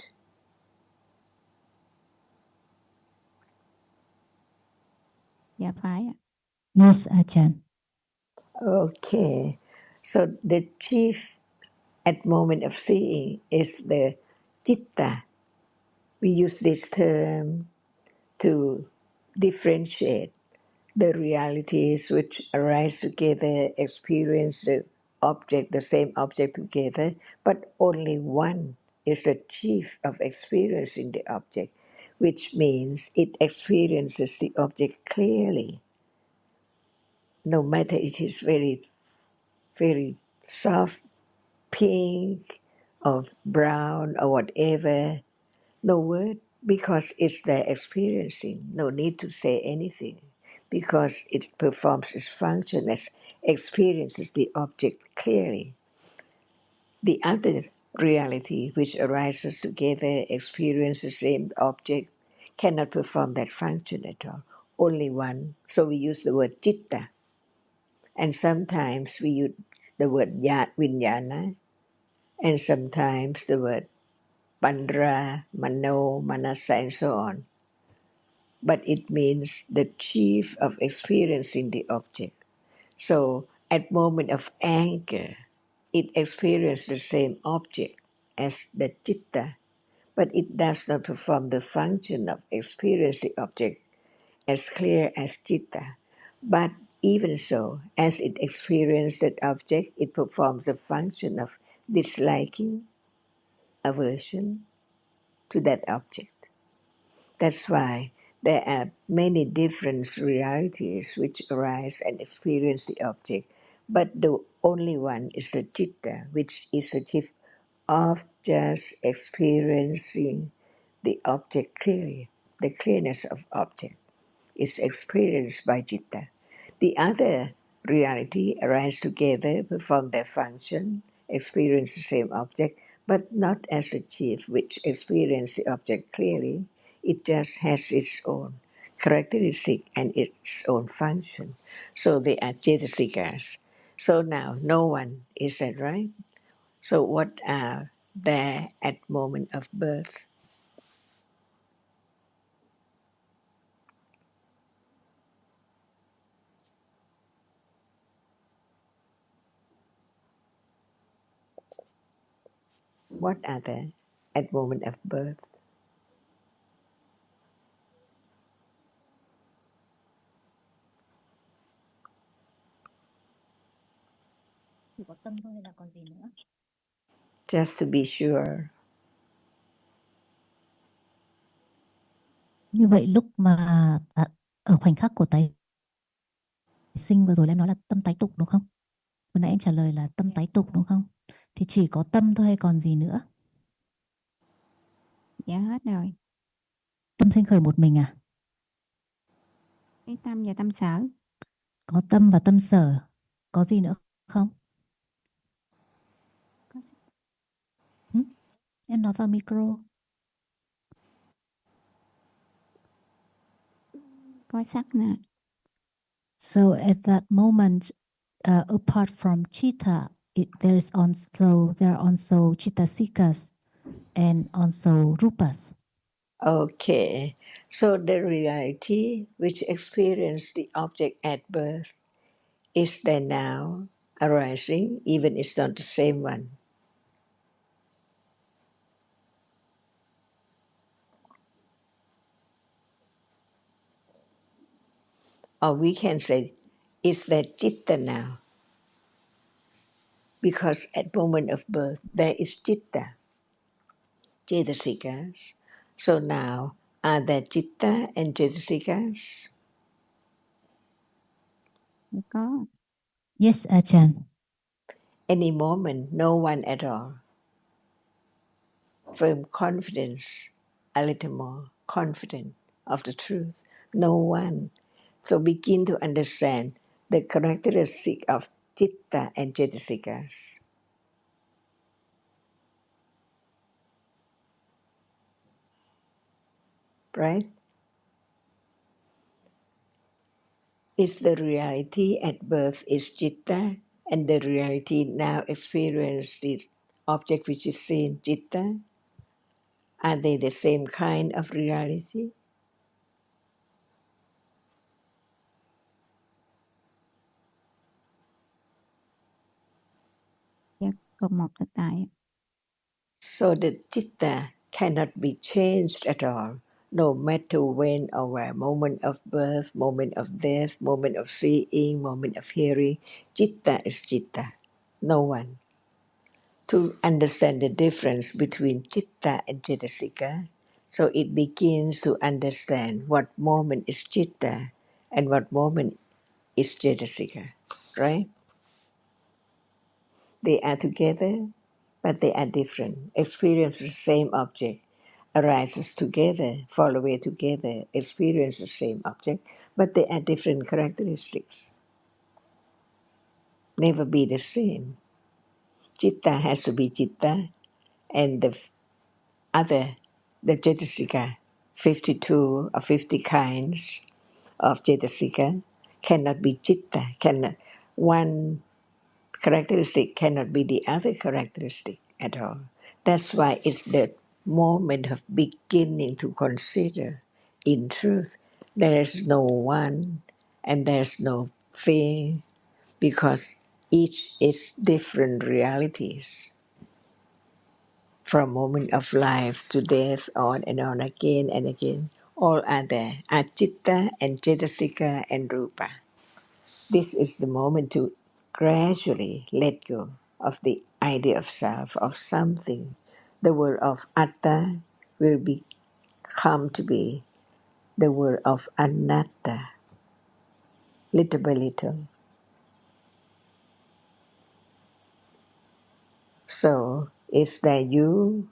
[SPEAKER 3] Dạ phải ạ.
[SPEAKER 1] Yes, Achan.
[SPEAKER 2] Okay. So the chief at moment of seeing is the citta. We use this term to differentiate the realities which arise together, experience the object, the same object together, but only one is the chief of experiencing the object, which means it experiences the object clearly, no matter it is very, very soft, pink, or brown, or whatever. No word, because it's their experiencing. No need to say anything, because it performs its function as experiences the object clearly. The other reality, which arises together, experiences the same object, cannot perform that function at all. Only one. So we use the word citta. And sometimes we use the word vinyana, and sometimes the word pandra, mano, manasa, and so on. But it means the chief of experiencing the object. So at moment of anger, it experiences the same object. as the citta, but it does not perform the function of experiencing the object as clear as citta. But even so, as it experiences that object, it performs the function of disliking, aversion to that object. That's why there are many different realities which arise and experience the object, but the only one is the citta, which is the chief of just experiencing the object clearly, the clearness of object is experienced by citta. The other reality arise together, perform their function, experience the same object, but not as the chief, which experience the object clearly. It just has its own characteristic and its own function. So they are cetasikas. So now, no one, is that right? So what are there at moment of birth? What are there at moment of birth?
[SPEAKER 1] Chỉ có tâm thôi hay là còn gì nữa?
[SPEAKER 2] Just to be sure.
[SPEAKER 1] Như vậy lúc mà ở khoảnh khắc của tái sinh vừa rồi em nói là tâm tái tục đúng không? Vừa nãy em trả lời là tâm tái tục đúng không? Thì chỉ có tâm thôi hay còn gì nữa?
[SPEAKER 3] Dạ hết rồi.
[SPEAKER 1] Tâm sinh khởi một mình à?
[SPEAKER 3] Cái tâm và tâm sở.
[SPEAKER 1] Có tâm và tâm sở. Có gì nữa không? Em nói vào micro.
[SPEAKER 3] Có sắc nè.
[SPEAKER 1] So at that moment, apart from chitta, there are also chittasikas and also rupas.
[SPEAKER 2] Okay. So the reality which experience the object at birth is there now arising, even it's not the same one. Or we can say, is there citta now? Because at moment of birth there is citta, cetasikas. So now, are there citta and cetasikas?
[SPEAKER 3] Có.
[SPEAKER 1] Yes, Ajahn.
[SPEAKER 2] Any moment, no one at all. Firm confidence, a little more confident of the truth. No one. So begin to understand the characteristic of citta and cetasikas. Right? Is the reality at birth is citta, and the reality now experienced the object which is seen citta? Are they the same kind of reality?
[SPEAKER 3] Dạ cùng một thực tại.
[SPEAKER 2] So the citta cannot be changed at all, no matter when or where, moment of birth, moment of death, moment of seeing, moment of hearing. Citta is citta, no one. To understand the difference between citta and cetasika, so it begins to understand what moment is citta and what moment is cetasika, right? They are together, but they are different. Experience the same object, arises together, fall away together, experience the same object, but they are different characteristics. Never be the same. Citta has to be citta, and the other, the cetasika, 52 or 50 kinds of cetasika, cannot be citta. Cannot, one characteristic cannot be the other characteristic at all. That's why it's the moment of beginning to consider. In truth, there is no one and there's no thing because each is different realities. From moment of life to death, on and on again and again. All are there, are Chitta and Cetasika and Rupa. This is the moment to gradually let go of the idea of self, of something. The word of Atta will come to be the word of Anatta, little by little. So, is there you?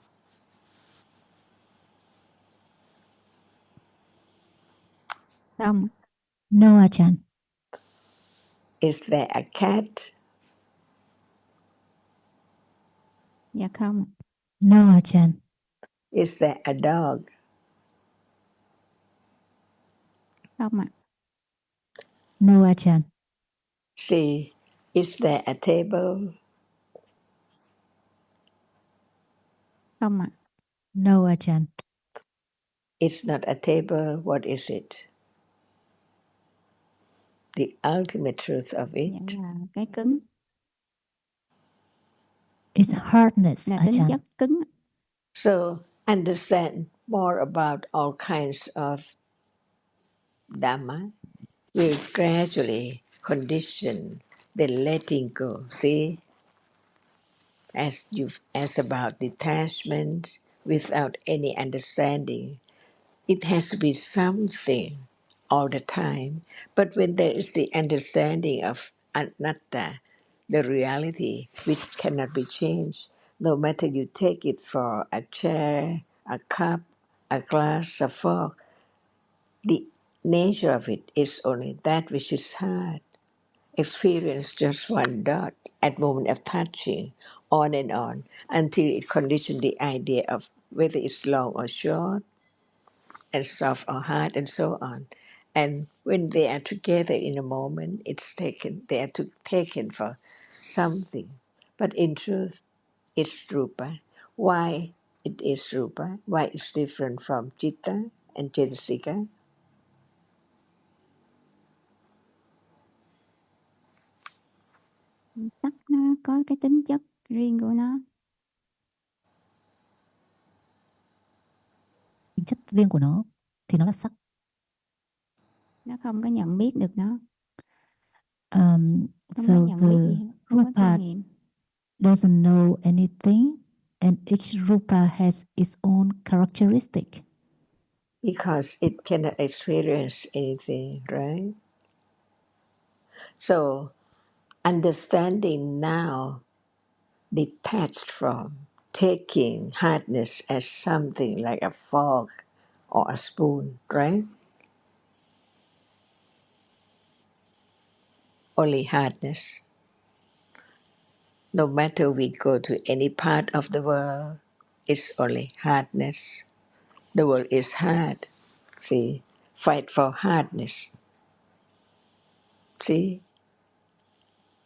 [SPEAKER 3] Không,
[SPEAKER 1] No, Ajahn.
[SPEAKER 2] Is there a cat?
[SPEAKER 3] dạ không,
[SPEAKER 1] No, Ajahn.
[SPEAKER 2] Is there a dog?
[SPEAKER 3] không ạ,
[SPEAKER 1] No, Ajahn.
[SPEAKER 2] See, is there a table?
[SPEAKER 3] không ạ,
[SPEAKER 1] No, Ajahn.
[SPEAKER 2] It's not a table. What is it? The ultimate truth of
[SPEAKER 3] dạ
[SPEAKER 2] it.
[SPEAKER 3] là cái cứng,
[SPEAKER 1] It's hardness,
[SPEAKER 3] là tính
[SPEAKER 1] Ajahn.
[SPEAKER 3] chất cứng.
[SPEAKER 2] So understand more about all kinds of Dhamma will gradually condition the letting go. See, as you've asked about detachment without any understanding, it has to be something all the time. But when there is the understanding of anatta, the reality which cannot be changed, no matter you take it for a chair, a cup, a glass, a fork, the nature of it is only that which is hard. Experience just one dot at moment of touching, on and on, until it conditions the idea of whether it's long or short, and soft or hard, and so on. And when they are together in a moment, it's taken. They are taken for something, but in truth, it's rupa. Why it is rupa? Why it's different from chitta and cetasika?
[SPEAKER 3] Sắc nó có cái tính chất riêng của
[SPEAKER 1] Tính chất riêng của nó thì nó là sắc.
[SPEAKER 3] nó không có nhận biết được nó,
[SPEAKER 1] Um,
[SPEAKER 3] không có
[SPEAKER 1] so
[SPEAKER 3] nhận biết gì
[SPEAKER 1] the
[SPEAKER 3] hết, không có kinh
[SPEAKER 1] rupa
[SPEAKER 3] nghiệm.
[SPEAKER 1] doesn't know anything, and each rupa has its own characteristic.
[SPEAKER 2] Because it cannot experience anything, right? So understanding now detached from taking hardness as something like a fork or a spoon, right? Only hardness. No matter we go to any part of the world, it's only hardness. The world is hard. See, fight for hardness. See?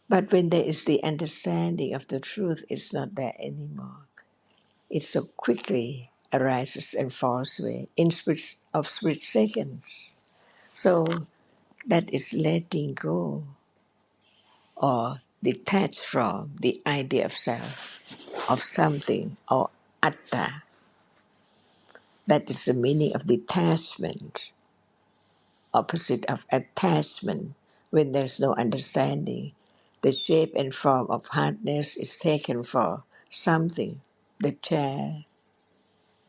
[SPEAKER 2] But when there is the understanding of the truth, it's not there anymore. It so quickly arises and falls away in split seconds. So that is letting go or detached from the idea of self, of something, or atta. That is the meaning of detachment, opposite of attachment. When there's no understanding, the shape and form of hardness is taken for something, the chair,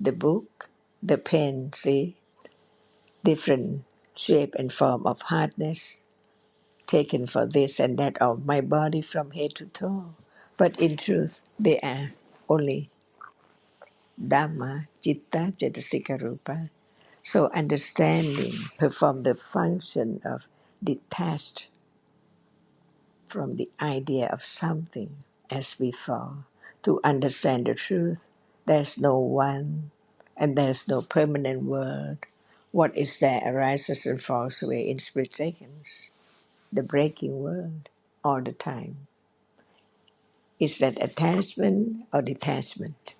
[SPEAKER 2] the book, the pen, see, different shape and form of hardness taken for this and that of my body from head to toe. But in truth, they are only Dhamma, Citta, Cetasika, Rupa. So understanding perform the function of detached from the idea of something as before. To understand the truth, there's no one and there's no permanent world. What is there arises and falls away in split seconds. The breaking world all the time. Is that attachment or detachment?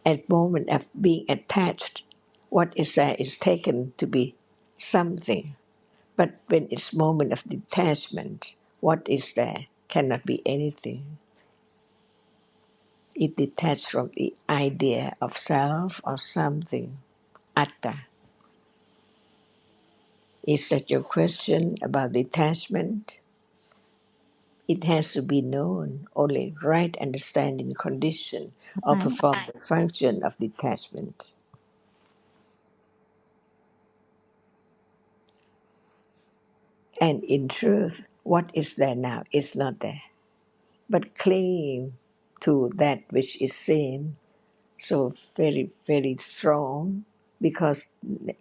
[SPEAKER 2] At moment of being attached, what is there is taken to be something. But when it's moment of detachment, What is there cannot be anything. It detached from the idea of self or something, atta. Is that your question about detachment? It has to be known. Only right understanding condition or
[SPEAKER 3] Phải.
[SPEAKER 2] perform the function of detachment. And in truth, what is there now is not there. But clinging to that which is seen so very, very strong because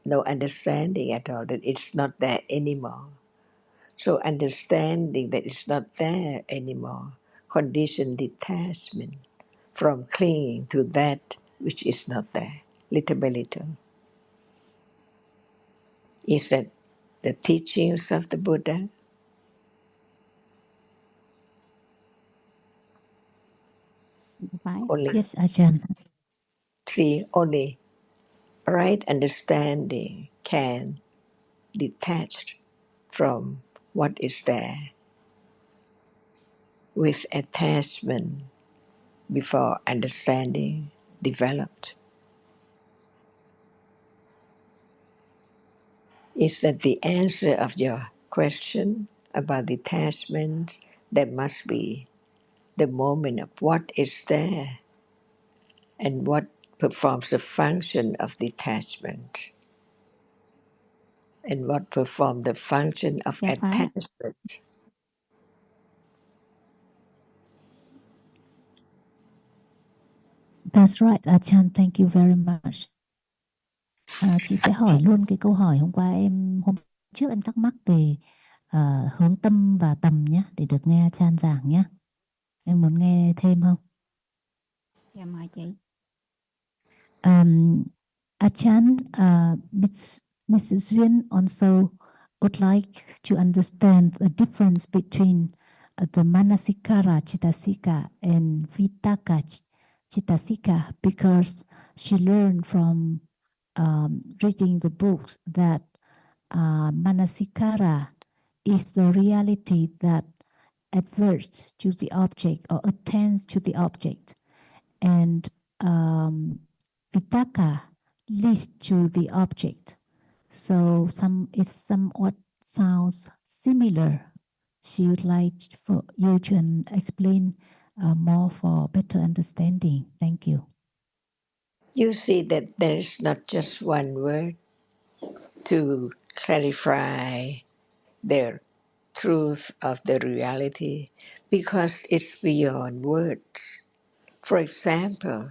[SPEAKER 2] no understanding at all that it's not there anymore. So understanding that it's not there anymore, condition detachment from clinging to that which is not there, little by little. Is that the teachings of the Buddha?
[SPEAKER 3] Phải.
[SPEAKER 2] Only
[SPEAKER 1] Yes, Ajahn.
[SPEAKER 2] see, only right understanding can detach from what is there with attachment before understanding developed. Is that the answer of your question about detachment? There must be the moment of what is there and what performs the function of detachment and what performs the function of
[SPEAKER 3] Dạ phải ạ.
[SPEAKER 2] attachment.
[SPEAKER 1] That's right, Ajahn. Thank you very much. Chị sẽ hỏi luôn cái câu hỏi hôm trước em thắc mắc về hướng tâm và tầm nhé, để được nghe Ajahn giảng nhé. Em muốn nghe thêm không?
[SPEAKER 3] Dạ mời chị.
[SPEAKER 1] Ajahn, Mrs. Duyên also would like to understand the difference between the Manasikara Chittasika and Vitaka Chittasika because she learned from reading the books that Manasikara is the reality that adverts to the object or attends to the object, and Vitaka leads to the object. So it somewhat sounds similar. She would like for you to explain more for better understanding. Thank you.
[SPEAKER 2] You see that there is not just one word to clarify the truth of the reality because it's beyond words. For example,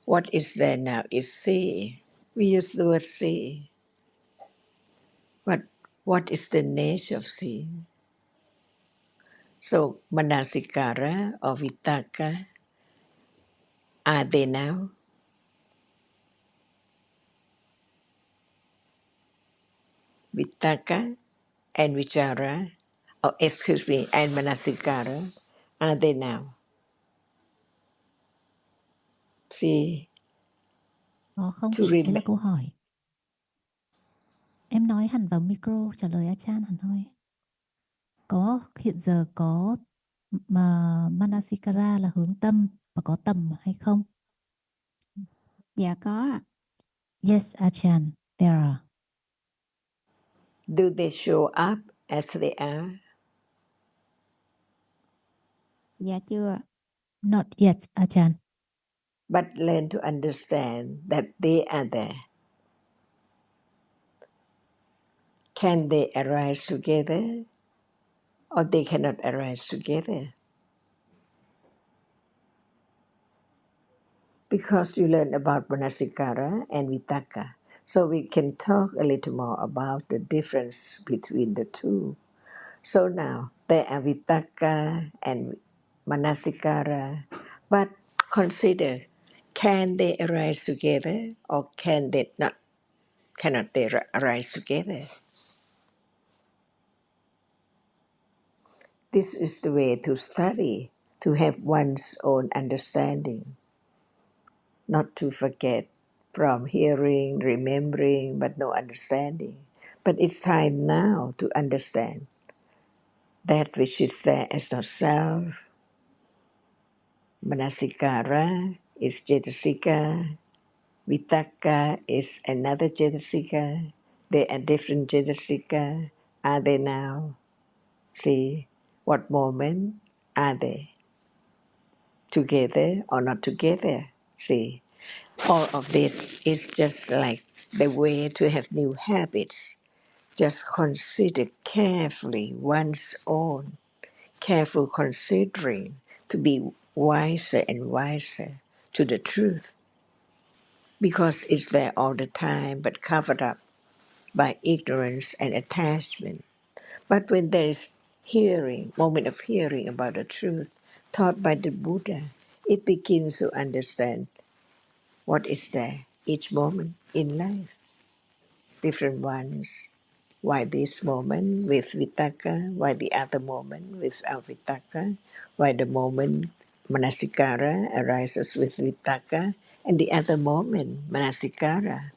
[SPEAKER 2] what is there now is see. We use the word see. But what is the nature of seeing? So, manasikara or vitaka, are they now? Vitaka and vichara, and manasikara, are they now? See,
[SPEAKER 1] Không,
[SPEAKER 2] to
[SPEAKER 1] đấy là
[SPEAKER 2] remember.
[SPEAKER 1] câu hỏi. Em nói hẳn vào micro trả lời Achan hẳn thôi. Hiện giờ có mà Manasikara là hướng tâm và có tầm hay không?
[SPEAKER 3] Dạ có ạ.
[SPEAKER 1] Yes, Achan, there are.
[SPEAKER 2] Do they show up as they are?
[SPEAKER 3] Dạ chưa.
[SPEAKER 1] Not yet, Achan.
[SPEAKER 2] But learn to understand that they are there. Can they arise together or they cannot arise together? Because you learn about Manasikara and Vitaka. So we can talk a little more about the difference between the two. So now there are Vitaka and Manasikara, but consider, can they arise together or cannot they arise together? This is the way to study, to have one's own understanding, not to forget from hearing, remembering, but no understanding. But it's time now to understand. That which is there as not self, manasikara is cetasika, vitaka is another cetasika. They are different cetasika. Are they now? See, what moment are they? Together or not together? See, all of this is just like the way to have new habits. Just consider carefully one's own, careful considering to be wiser and wiser to the truth, because it's there all the time but covered up by ignorance and attachment. But when there is hearing, moment of hearing about the truth taught by the Buddha, it begins to understand what is there each moment in life, different ones. Why this moment with vitaka, why the other moment without vitaka, why the moment manasikara arises with vitaka, and the other moment manasikara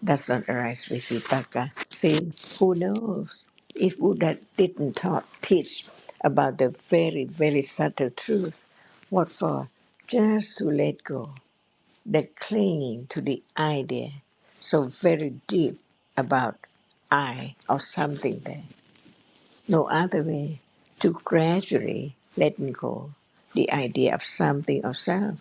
[SPEAKER 2] does not arise with vitaka. See, who knows? If Buddha didn't teach about the very, very subtle truth, what for? Just to let go, the clinging to the idea so very deep about I or something there. No other way to gradually letting go the idea of something or self.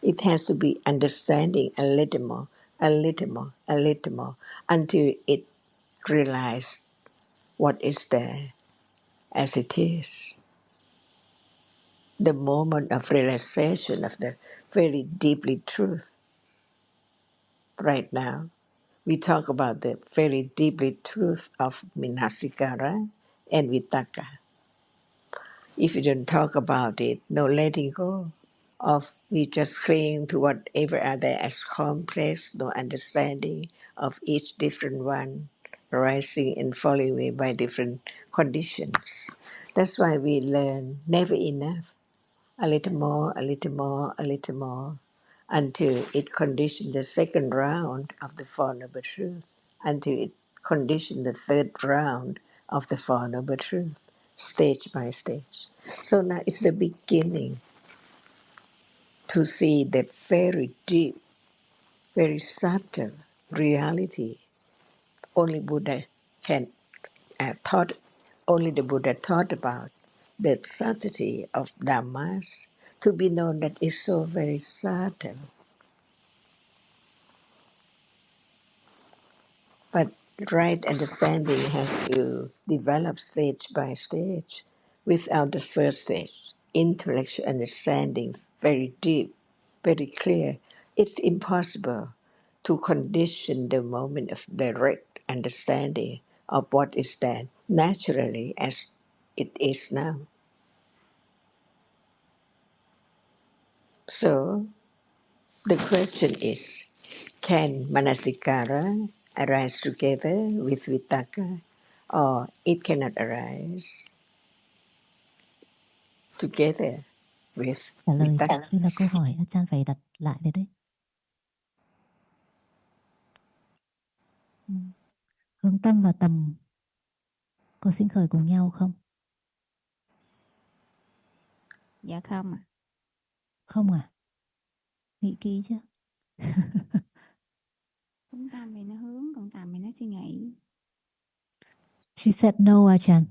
[SPEAKER 2] It has to be understanding a little more, a little more, a little more, until it realizes what is there as it is. The moment of realization of the very deeply truth right now. We talk about the very deeply truth of Minasikara and Vitaka. If you don't talk about it, no letting go of, we just cling to whatever are there as complex, no understanding of each different one, arising and falling away by different conditions. That's why we learn never enough, a little more, a little more, a little more, until it conditioned the second round of the Four Noble Truth, until it conditioned the third round of the Four Noble Truth, stage by stage. So now it's the beginning to see the very deep, very subtle reality. Only Buddha can taught. Only the Buddha taught about the subtlety of Dhammas to be known that is so very subtle. But right understanding has to develop stage by stage. Without the first stage, intellectual understanding, very deep, very clear, it's impossible to condition the moment of direct understanding of what is there naturally as it is now. So the question is, can manasikara arise together with vitaka, or it cannot arise together with
[SPEAKER 1] Trả lời
[SPEAKER 2] vitaka?
[SPEAKER 1] đây là câu hỏi Achan phải đặt lại đây đấy. Ừ. Hướng tâm và tầm có sinh khởi cùng nhau không?
[SPEAKER 3] Dạ không ạ.
[SPEAKER 1] Không à? Nghĩ kỹ chứ.
[SPEAKER 3] Hướng tâm thì nó hướng, còn tầm thì nó suy nghĩ.
[SPEAKER 1] She said no, Achan.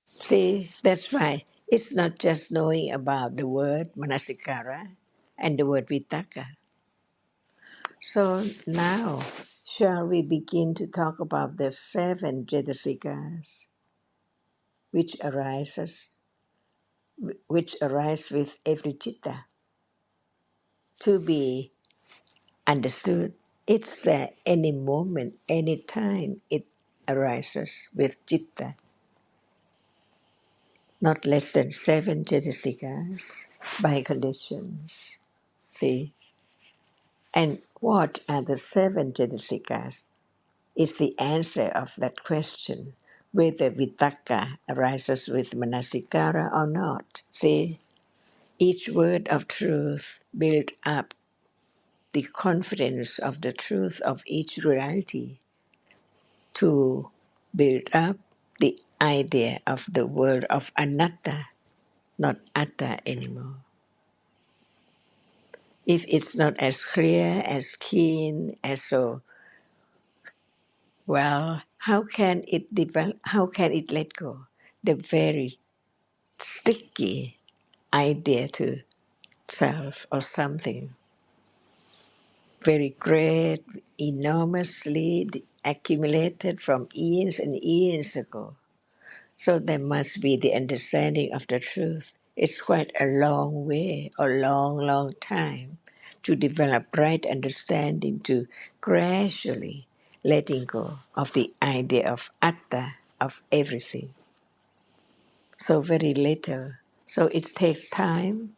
[SPEAKER 2] See, that's why it's not just knowing about the word manasikara and the word vitaka. So now, shall we begin to talk about the seven jetasikas which arise with every chitta to be understood? It's there any moment, any time it arises with chitta, not less than seven jetasikas by conditions. See? And what are the seven jetasikas? Is the answer of that question, whether vitaka arises with manasikara or not. See, each word of truth build up the confidence of the truth of each reality to build up the idea of the word of anatta, not atta anymore. If it's not as clear, as keen, as so well, how can it develop? How can it let go? The very sticky idea to self or something very great, enormously accumulated from eons and eons ago. So there must be the understanding of the truth. It's quite a long way, a long, long time to develop right understanding, to gradually letting go of the idea of atta, of everything. So very little. So it takes time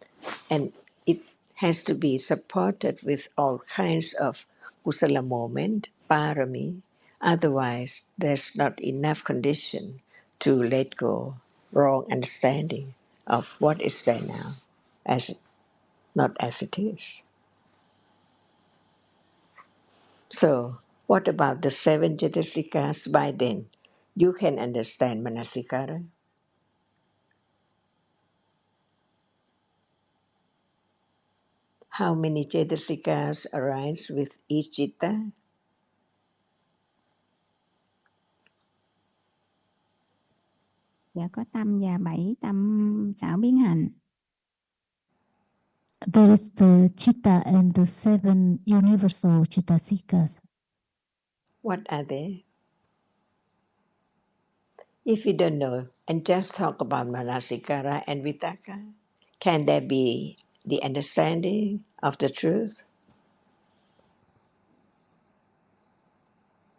[SPEAKER 2] and it has to be supported with all kinds of kusala moment, parami. Otherwise, there's not enough condition to let go wrong understanding of what is there now, as not as it is. So, what about the seven jatasikas by then? You can understand manasikara. How many jatasikas arise with each citta?
[SPEAKER 3] Dạ có tâm và 7 tâm xảo biến hành.
[SPEAKER 1] There is the chitta and the seven universal chittasikas.
[SPEAKER 2] What are they? If you don't know and just talk about manasikara and vitaka, can there be the understanding of the truth?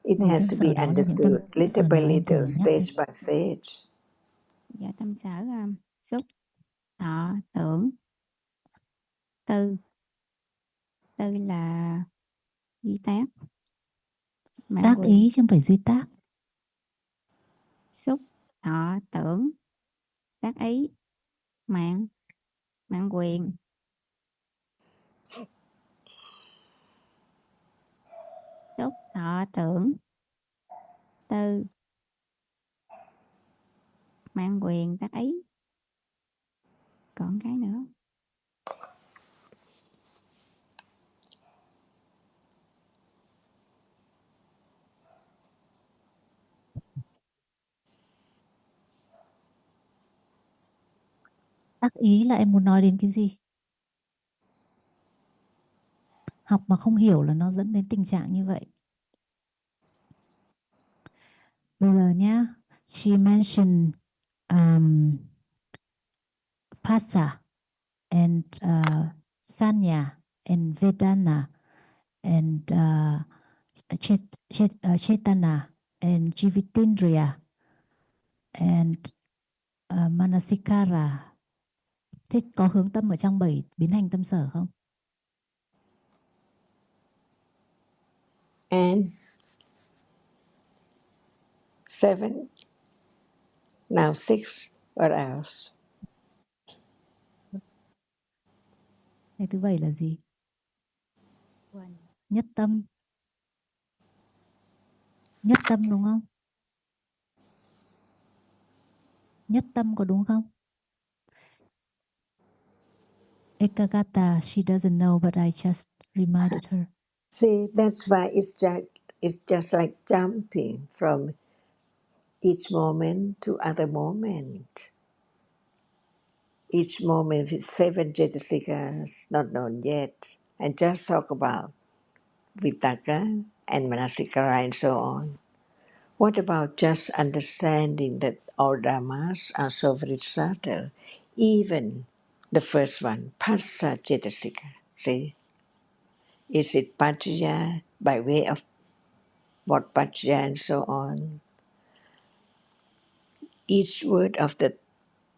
[SPEAKER 2] It
[SPEAKER 1] Ngồi
[SPEAKER 2] has
[SPEAKER 1] tâm
[SPEAKER 2] to
[SPEAKER 1] sở
[SPEAKER 2] be
[SPEAKER 1] đó là những tâm
[SPEAKER 2] understood little
[SPEAKER 1] sở
[SPEAKER 2] by
[SPEAKER 1] nào anh
[SPEAKER 2] little,
[SPEAKER 1] thường nhắc đi.
[SPEAKER 2] stage by stage.
[SPEAKER 3] Dạ tâm sở xúc, thọ, tưởng, tư. Tư là duy tác, mạng
[SPEAKER 1] Tác
[SPEAKER 3] quyền.
[SPEAKER 1] ý chứ không phải duy tác.
[SPEAKER 3] Xúc, thọ, tưởng, tác ý, mạng, mạng quyền. Xúc, thọ, tưởng, tư, mạng quyền, tác ý. Còn cái nữa.
[SPEAKER 1] Tác ý là em muốn nói đến cái gì? Học mà không hiểu là nó dẫn đến tình trạng như vậy. Bây giờ nhá, she mentioned Phassa and Sanya and Vedana and Chetana and Jivitindriya and Manasikara. Thế có hướng tâm ở trong 7 biến hành tâm sở không?
[SPEAKER 2] And seven, now six, what else?
[SPEAKER 1] Cái thứ 7 là gì? Nhất tâm. Nhất tâm đúng không? Nhất tâm có đúng không? Ekagata, she doesn't know, but I just reminded her.
[SPEAKER 2] See, that's why it's just like jumping from each moment to other moment. Each moment with seven jatasikas not known yet, and just talk about vitaka and manasikara and so on. What about just understanding that all dhammas are so very subtle? Even the first one, Phassa Cetasika. See, is it Paccaya by way of what Paccaya and so on? Each word of the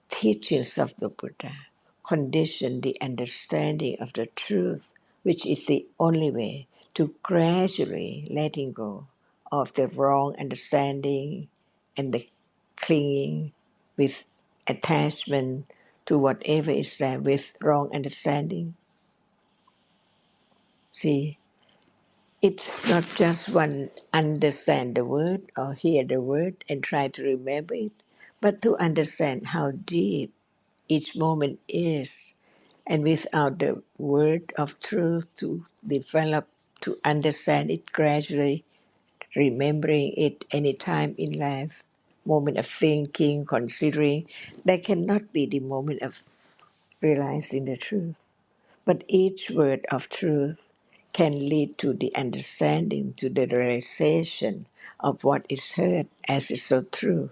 [SPEAKER 2] teachings of the Buddha condition the understanding of the truth, which is the only way to gradually letting go of the wrong understanding and the clinging with attachment to whatever is there with wrong understanding. See, It's not just one understand the word or hear the word and try to remember it, but to understand how deep each moment is, and without the word of truth to develop, to understand it gradually, remembering it any time in life, moment of thinking, considering, there cannot be the moment of realizing the truth. But each word of truth can lead to the understanding, to the realization of what is heard as is so true.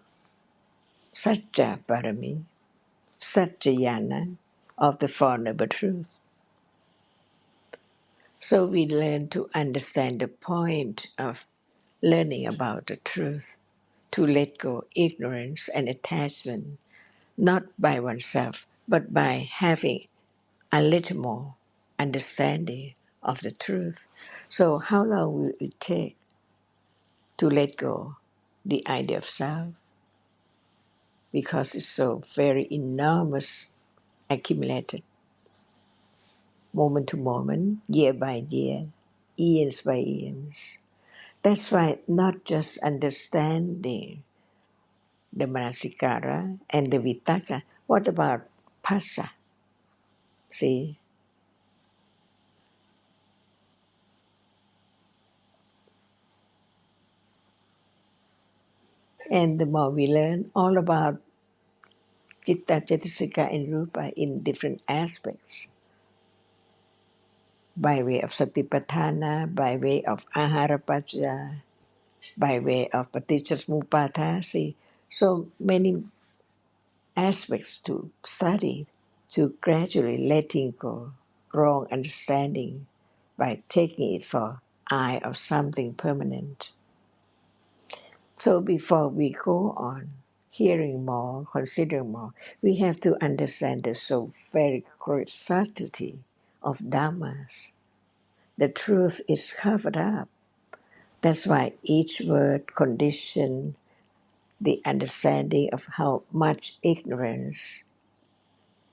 [SPEAKER 2] Satya Parami, Satyayana of the Four Noble Truth. So we learn to understand the point of learning about the truth, to let go ignorance and attachment, not by oneself, but by having a little more understanding of the truth. So how long will it take to let go the idea of self? Because it's so very enormous, accumulated, moment to moment, year by year, years by years. That's why not just understanding the manasikara and the vitaka. What about pasa? See, and the more we learn all about Chitta, Cetasika, and Rupa in different aspects, by way of Satipatthana, by way of Aharapacha, by way of Paticca see, so many aspects to study, to gradually letting go wrong understanding by taking it for I of something permanent. So before we go on, hearing more, considering more, we have to understand the so very great subtlety of Dhammas. The truth is covered up. That's why each word condition the understanding of how much ignorance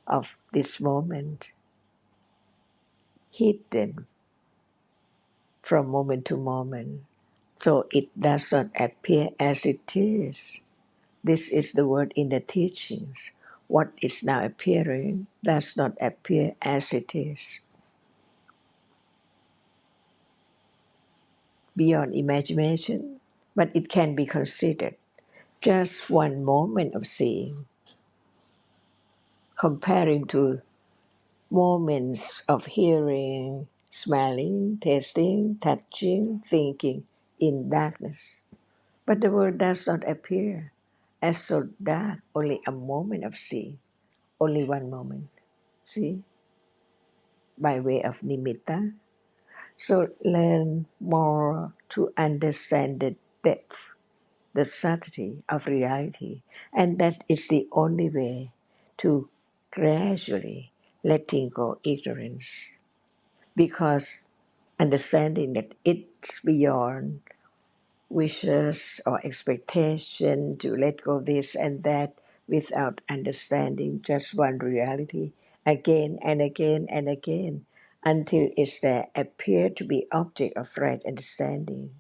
[SPEAKER 2] of this moment hidden from moment to moment. So it does not appear as it is. This is the word in the teachings. What is now appearing does not appear as it is. Beyond imagination, but it can be considered just one moment of seeing, comparing to moments of hearing, smelling, tasting, touching, thinking in darkness. But the world does not appear as so dark, only a moment of seeing, only one moment. See, by way of nimitta. So learn more to understand the depth, the subtlety of reality, and that is the only way to gradually letting go ignorance, because understanding that it's beyond wishes or expectation to let go this and that without understanding just one reality again and again and again until it's there appear to be object of right understanding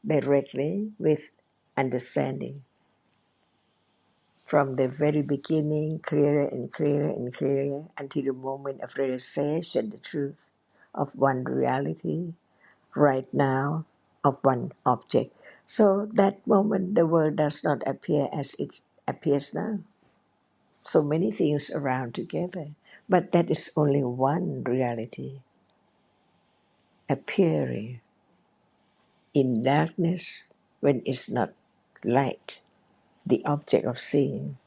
[SPEAKER 2] directly with understanding from the very beginning clearer and clearer and clearer until the moment of realization the truth of one reality right now of one object. So that moment the world does not appear as it appears now. So many things around together. But that is only one reality appearing in darkness when it's not light, the object of seeing.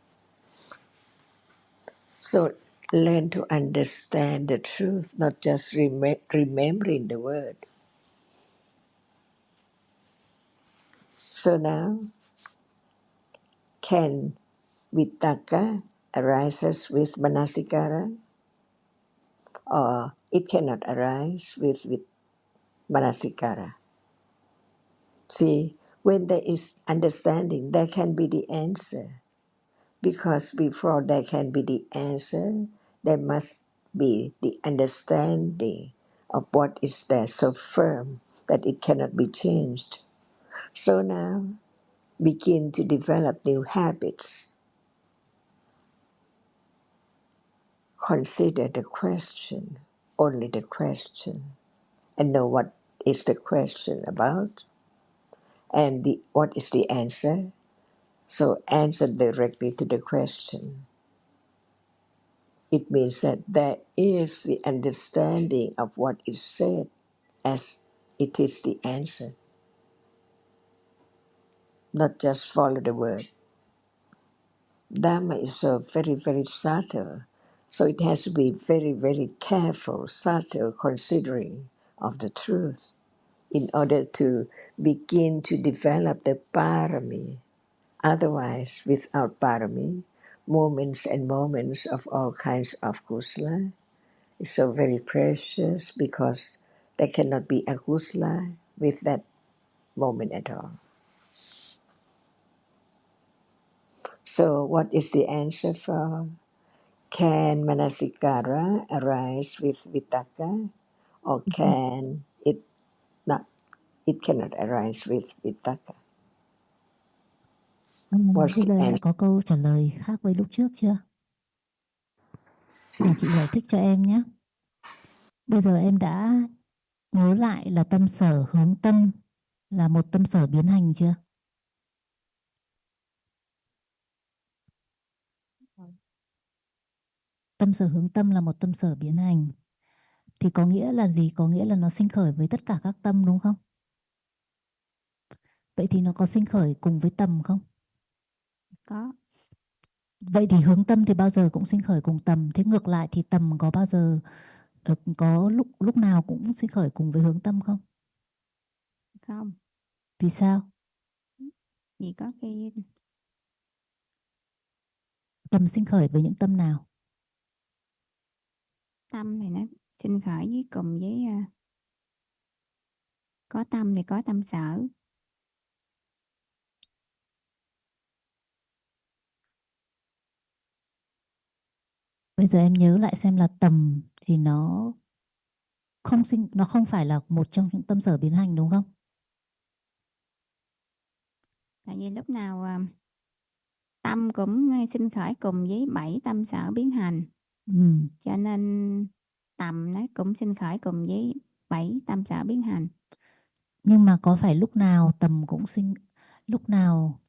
[SPEAKER 2] So learn to understand the truth, not just remembering the word. So now, can Vitaka arises with Manasikara, or it cannot arise with Manasikara. See, when there is understanding, there can be the answer. Because before there can be the answer, there must be the understanding of what is there so firm that it cannot be changed. So now begin to develop new habits. Consider the question, only the question, and know what is the question about and what is the answer. So answer directly to the question. It means that there is the understanding of what is said as it is the answer, not just follow the word. Dhamma is so very, very subtle. So it has to be very, very careful, subtle considering of the truth in order to begin to develop the parami. Otherwise, without parami, moments and moments of all kinds of kusala is so very precious because there cannot be a kusala with that moment at all. So what is the answer for can manasikara arise with vitaka or can it not? It cannot arise with vitaka. What's
[SPEAKER 1] Bây
[SPEAKER 2] the
[SPEAKER 1] giờ em đã
[SPEAKER 2] answer?
[SPEAKER 1] có câu trả lời khác với lúc trước chưa? Để chị giải thích cho em nhé. Bây giờ em đã nhớ lại là tâm sở hướng tâm là một tâm sở biến hành chưa? Tâm sở hướng tâm là một tâm sở biến hành. Thì có nghĩa là gì? Có nghĩa là nó sinh khởi với tất cả các tâm đúng không? Vậy thì nó có sinh khởi cùng với tầm không?
[SPEAKER 3] Có.
[SPEAKER 1] Vậy thì hướng tâm thì bao giờ cũng sinh khởi cùng tầm. Thế ngược lại thì tầm có bao giờ có lúc nào cũng sinh khởi cùng với hướng tâm không?
[SPEAKER 3] Không.
[SPEAKER 1] Vì sao?
[SPEAKER 3] Vì có khi
[SPEAKER 1] Tầm sinh khởi với những tâm nào?
[SPEAKER 3] tâm này nó sinh khởi với cùng với có tâm thì có tâm sở.
[SPEAKER 1] Bây giờ em nhớ lại xem là tầm thì nó không phải là một trong những tâm sở biến hành đúng không?
[SPEAKER 3] Tại vì lúc nào tâm cũng sinh khởi cùng với 7 tâm sở biến hành. Cho nên tầm nó cũng sinh khởi cùng với 7 tâm sở biến hành.
[SPEAKER 1] Nhưng mà có phải lúc nào tầm cũng sinh, lúc nào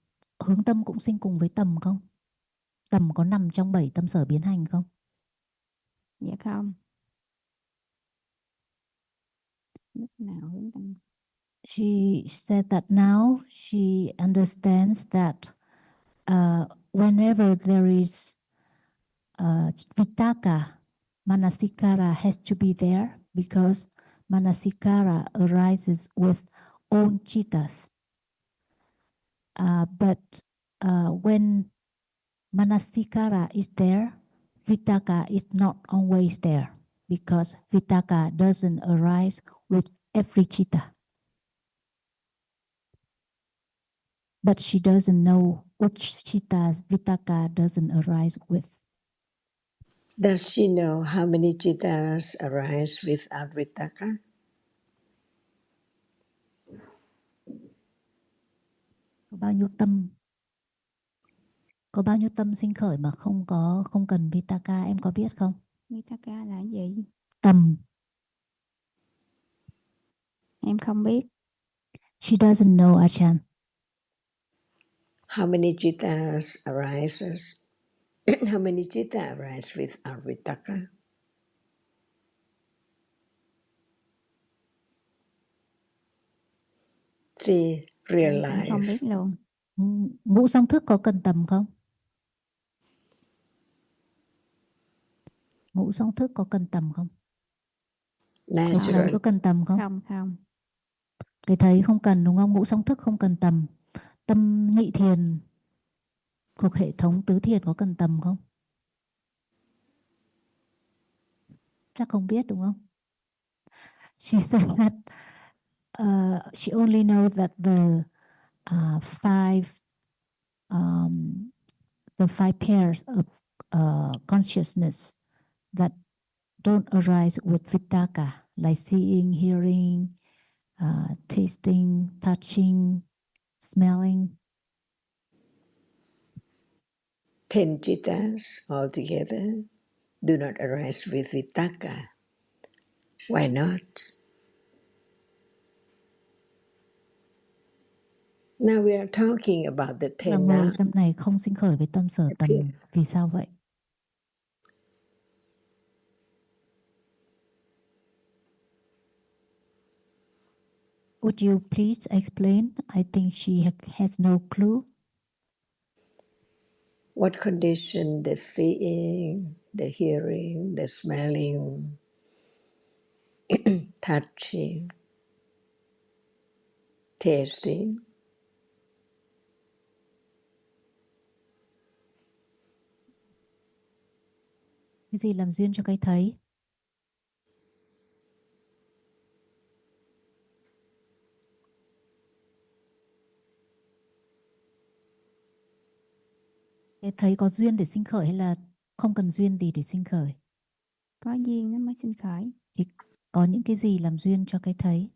[SPEAKER 1] hướng tâm cũng sinh cùng với tầm không? Tầm có nằm trong 7 tâm sở biến hành không?
[SPEAKER 3] Dạ không. Lúc nào hướng tâm.
[SPEAKER 1] She said that now she understands that whenever there is vitaka, manasikara has to be there because manasikara arises with own chittas. But when manasikara is there, vitaka is not always there because vitaka doesn't arise with every chitta. But she doesn't know which chittas vitaka doesn't arise with.
[SPEAKER 2] Does she know how many jittas arise without vitaka?
[SPEAKER 1] Có bao nhiêu tâm sinh khởi mà không cần vitaka, em có biết không?
[SPEAKER 3] Vitaka là gì?
[SPEAKER 1] Tầm.
[SPEAKER 3] Em không biết.
[SPEAKER 1] She doesn't know, Achan.
[SPEAKER 2] How many jittas arises? How many citta arise without vitaka? She
[SPEAKER 3] Em cũng không biết
[SPEAKER 2] realized.
[SPEAKER 3] luôn.
[SPEAKER 1] Ngũ song thức có cần tầm không? Ngũ song thức có cần tầm không? Cái thấy có cần tầm không?
[SPEAKER 3] Không.
[SPEAKER 1] Cái thấy không cần đúng không? Ngũ song thức không cần tầm. Tâm nhị thiền thuộc hệ thống tứ thiền có cần tầm không? Chắc không biết đúng không? She said that she only knows that the five pairs of consciousness that don't arise with vitakka, like seeing, hearing, tasting, touching, smelling.
[SPEAKER 2] 10 jittas altogether do not arise with vitakka. Why not? Now we are talking about the
[SPEAKER 1] Là
[SPEAKER 2] 10
[SPEAKER 1] 10
[SPEAKER 2] now.
[SPEAKER 1] tâm này không sinh khởi với tâm sở
[SPEAKER 2] Appear.
[SPEAKER 1] tầm. Vì sao vậy? Would you please explain? I think she has no clue.
[SPEAKER 2] What condition the seeing, the hearing, the smelling, touching, tasting,
[SPEAKER 1] Cái gì làm duyên cho cái thấy? Cái thấy có duyên để sinh khởi hay là không cần duyên gì để sinh khởi?
[SPEAKER 3] Có duyên nó mới sinh khởi.
[SPEAKER 1] Thì có những cái gì làm duyên cho cái thấy?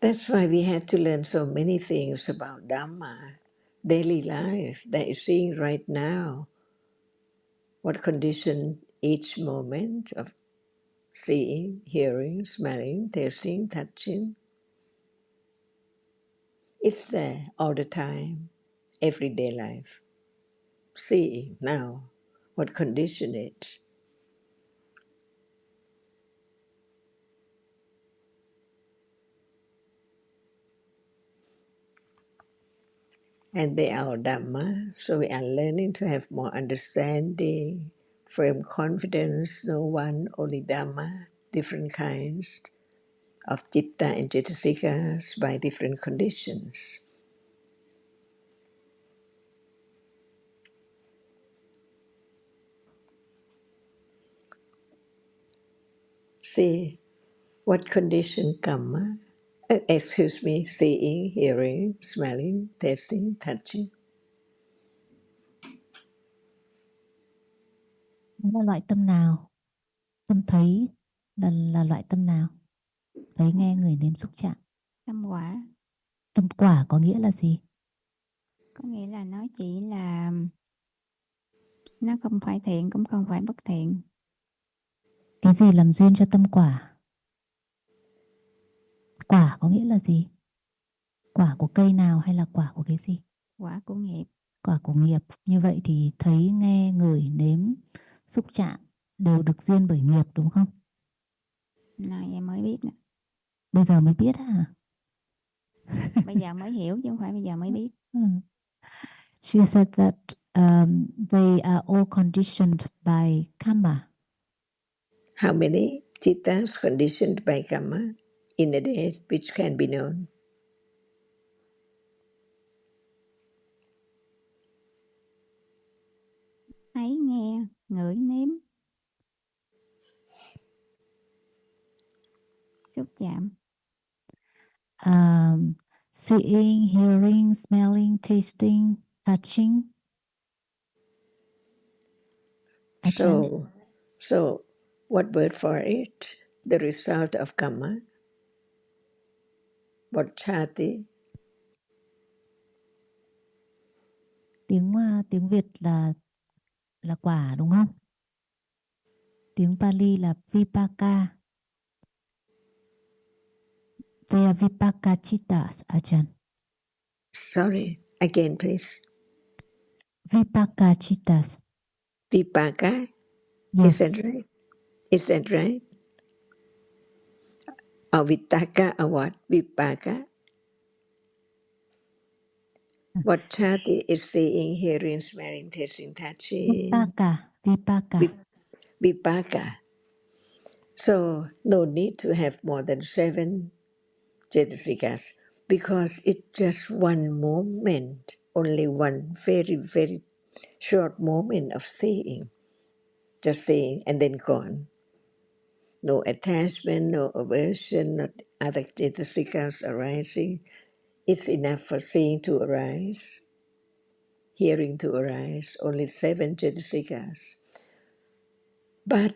[SPEAKER 2] That's why we have to learn so many things about Dhamma, daily life that is seeing right now. What condition each moment of seeing, hearing, smelling, tasting, touching. It's there all the time, everyday life. Seeing now, what condition it. And they are Dhamma, so we are learning to have more understanding, firm confidence, no one, only Dhamma, different kinds of citta and citasikas by different conditions. See what condition kamma, excuse me, seeing, hearing, smelling, tasting, touching.
[SPEAKER 1] Nó là loại tâm nào? Tâm thấy là loại tâm nào? Thấy, nghe, người, nếm, xúc, chạm.
[SPEAKER 3] Tâm quả.
[SPEAKER 1] Tâm quả có nghĩa là gì?
[SPEAKER 3] Có nghĩa là nó chỉ là nó không phải thiện cũng không phải bất thiện.
[SPEAKER 1] Cái gì làm duyên cho tâm quả? Quả có nghĩa là gì? Quả của cây nào hay là quả của cái gì?
[SPEAKER 3] Quả của nghiệp.
[SPEAKER 1] Quả của nghiệp. Như vậy thì thấy, nghe, ngửi, nếm, xúc chạm đều được duyên bởi nghiệp đúng không?
[SPEAKER 3] Này em mới biết nè.
[SPEAKER 1] Bây giờ mới biết hả?
[SPEAKER 3] Bây giờ mới hiểu chứ không phải bây giờ mới biết.
[SPEAKER 1] She said that they are all conditioned by karma.
[SPEAKER 2] How many cittas conditioned by karma in a day which can be known?
[SPEAKER 3] Thấy, nghe, ngửi, nếm, xúc chạm.
[SPEAKER 1] Seeing, hearing, smelling, tasting, touching.
[SPEAKER 2] So what word for it? The result of karma? What chati?
[SPEAKER 1] Tiếng Việt là quả đúng không? Tiếng Pali là vipaka. They are vipaka chittas, Ajahn.
[SPEAKER 2] Sorry, again please.
[SPEAKER 1] Vipaka chittas.
[SPEAKER 2] Vipaka?
[SPEAKER 1] Yes.
[SPEAKER 2] Is that right? Is that right? Or vitaka or what? Vipaka? What chati is seeing, hearing, smelling, tasting, touching?
[SPEAKER 1] Vipaka.
[SPEAKER 2] Vipaka. So no need to have more than 7 Cetasikas because it's just one moment, only one very, very short moment of seeing, just seeing and then gone. No attachment, no aversion, not other Cetasikas arising. It's enough for seeing to arise, hearing to arise, only 7 Cetasikas. But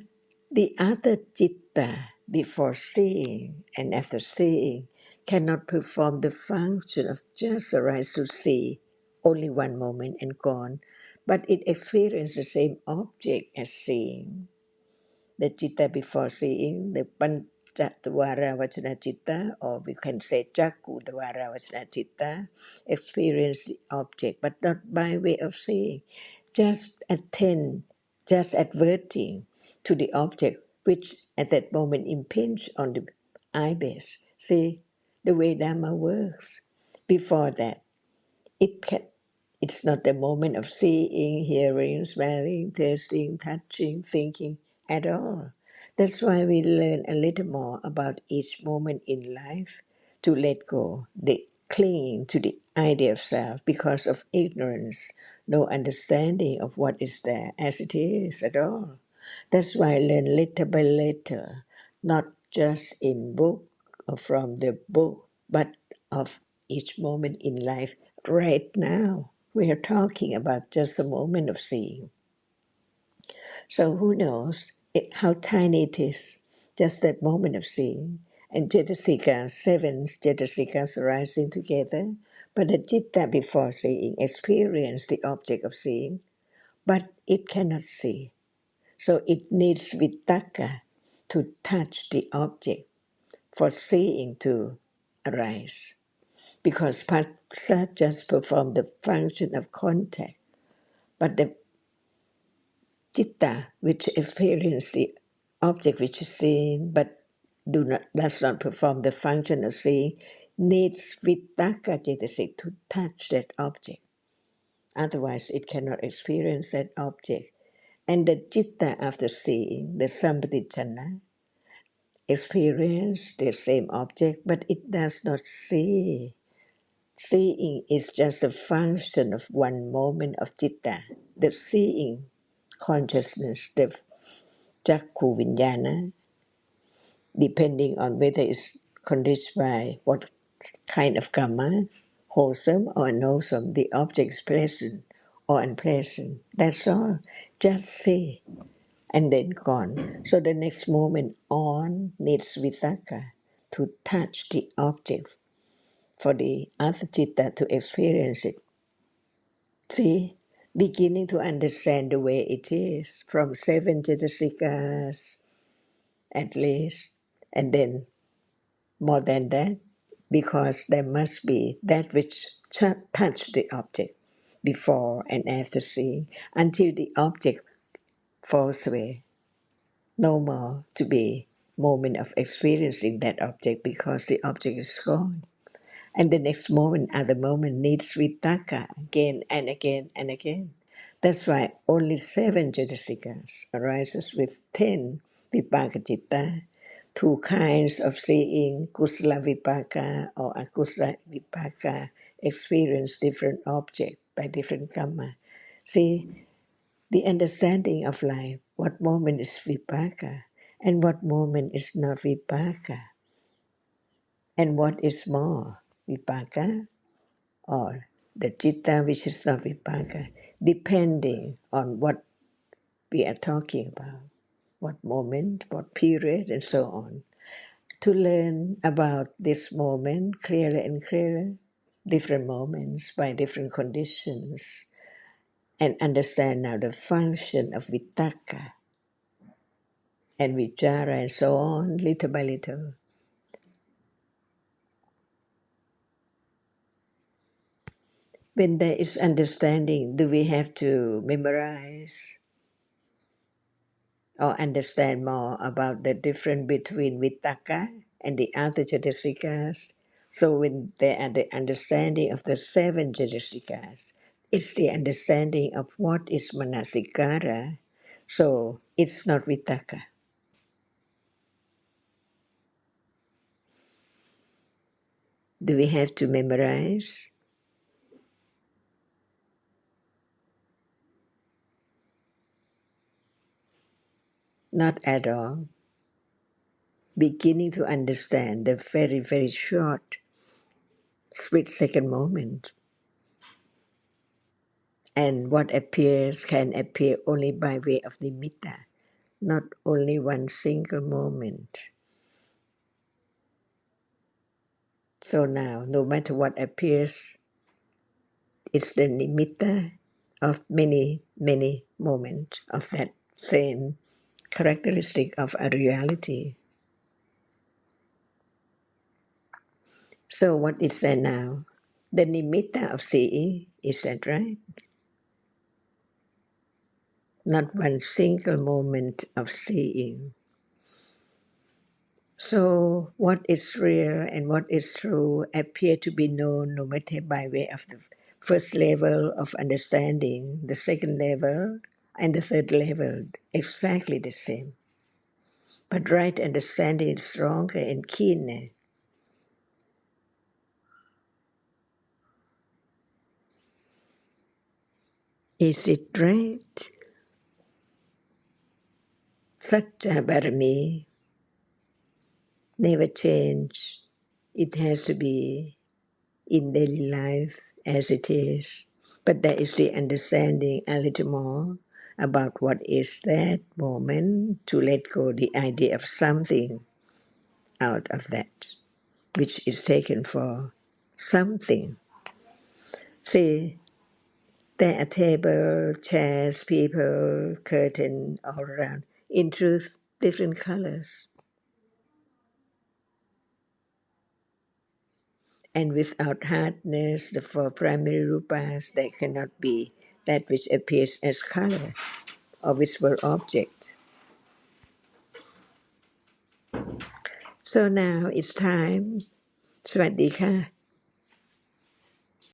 [SPEAKER 2] the other citta, before seeing and after seeing, cannot perform the function of just arise to see only one moment and gone, but it experiences the same object as seeing. The citta before seeing, the panchattvara vachana citta, or we can say Jakku dvara vachana citta, experience the object, but not by way of seeing. Just attend, just adverting to the object, which at that moment impinge on the eye base. See the way Dhamma works. Before that, it can, it's not the moment of seeing, hearing, smelling, tasting, touching, thinking at all. That's why we learn a little more about each moment in life to let go, the clinging to the idea of self because of ignorance, no understanding of what is there as it is at all. That's why I learn little by little, not just in book or from the book, but of each moment in life right now. We are talking about just a moment of seeing. So who knows how tiny it is, just that moment of seeing. And Jetasikas, seven Jetasikas arising together, but the Citta before seeing experience the object of seeing, but it cannot see. So it needs Vitakka to touch the object for seeing to arise. Because Phassa just perform the function of contact, but the Citta, which experience the object which is seen, but does not perform the function of seeing, needs Vitakka Cetasik to touch that object. Otherwise, it cannot experience that object. And the Citta after seeing, the Sampatichana, experience the same object, but it does not see. Seeing is just a function of one moment of citta, the seeing consciousness, the Jakku Vijnana, depending on whether it's conditioned by what kind of karma, wholesome or unwholesome, the object is pleasant or unpleasant. That's all. Just see and then gone. So the next moment on needs vitaka to touch the object for the other citta to experience it. See, beginning to understand the way it is from seven Cetasikas at least, and then more than that, because there must be that which touch the object before and after seeing until the object falls away. No more to be moment of experiencing that object because the object is gone. And the next moment, other moment needs vitaka again and again and again. That's why only seven jatasikas arises with 10 vipaka citta, two kinds of seeing, kusala vipaka or akusala vipaka, experience different object by different karma. See, the understanding of life, what moment is vipaka and what moment is not vipaka, and what is more, vipaka or the citta which is not vipaka, depending on what we are talking about, what moment, what period, and so on. To learn about this moment clearer and clearer, different moments by different conditions, and understand now the function of vitaka and vichara and so on, little by little. When there is understanding, do we have to memorize or understand more about the difference between Vitaka and the other Jatasikas? So when they are the understanding of the seven Jatasikas, it's the understanding of what is Manasikara. So it's not Vitaka. Do we have to memorize? Not at all. Beginning to understand the very, very short, split second moment. And what appears can appear only by way of nimitta, not only one single moment. So now, no matter what appears, it's the nimitta of many, many moments of that same characteristic of a reality. So what is there now? The nimitta of seeing, is that right? Not one single moment of seeing. So what is real and what is true appear to be known no matter by way of the first level of understanding, the second level, and the third level, exactly the same. But right understanding is stronger and keener. Is it right? Satya Barami never change. It has to be in daily life as it is. But there is the understanding a little more about what is that moment to let go the idea of something out of that, which is taken for something. See, there are tables, chairs, people, curtain all around. In truth, different colors. And without hardness, the four primary rupas, there cannot be that which appears as color or visible object. So now it's time. สวัสดีค่ะ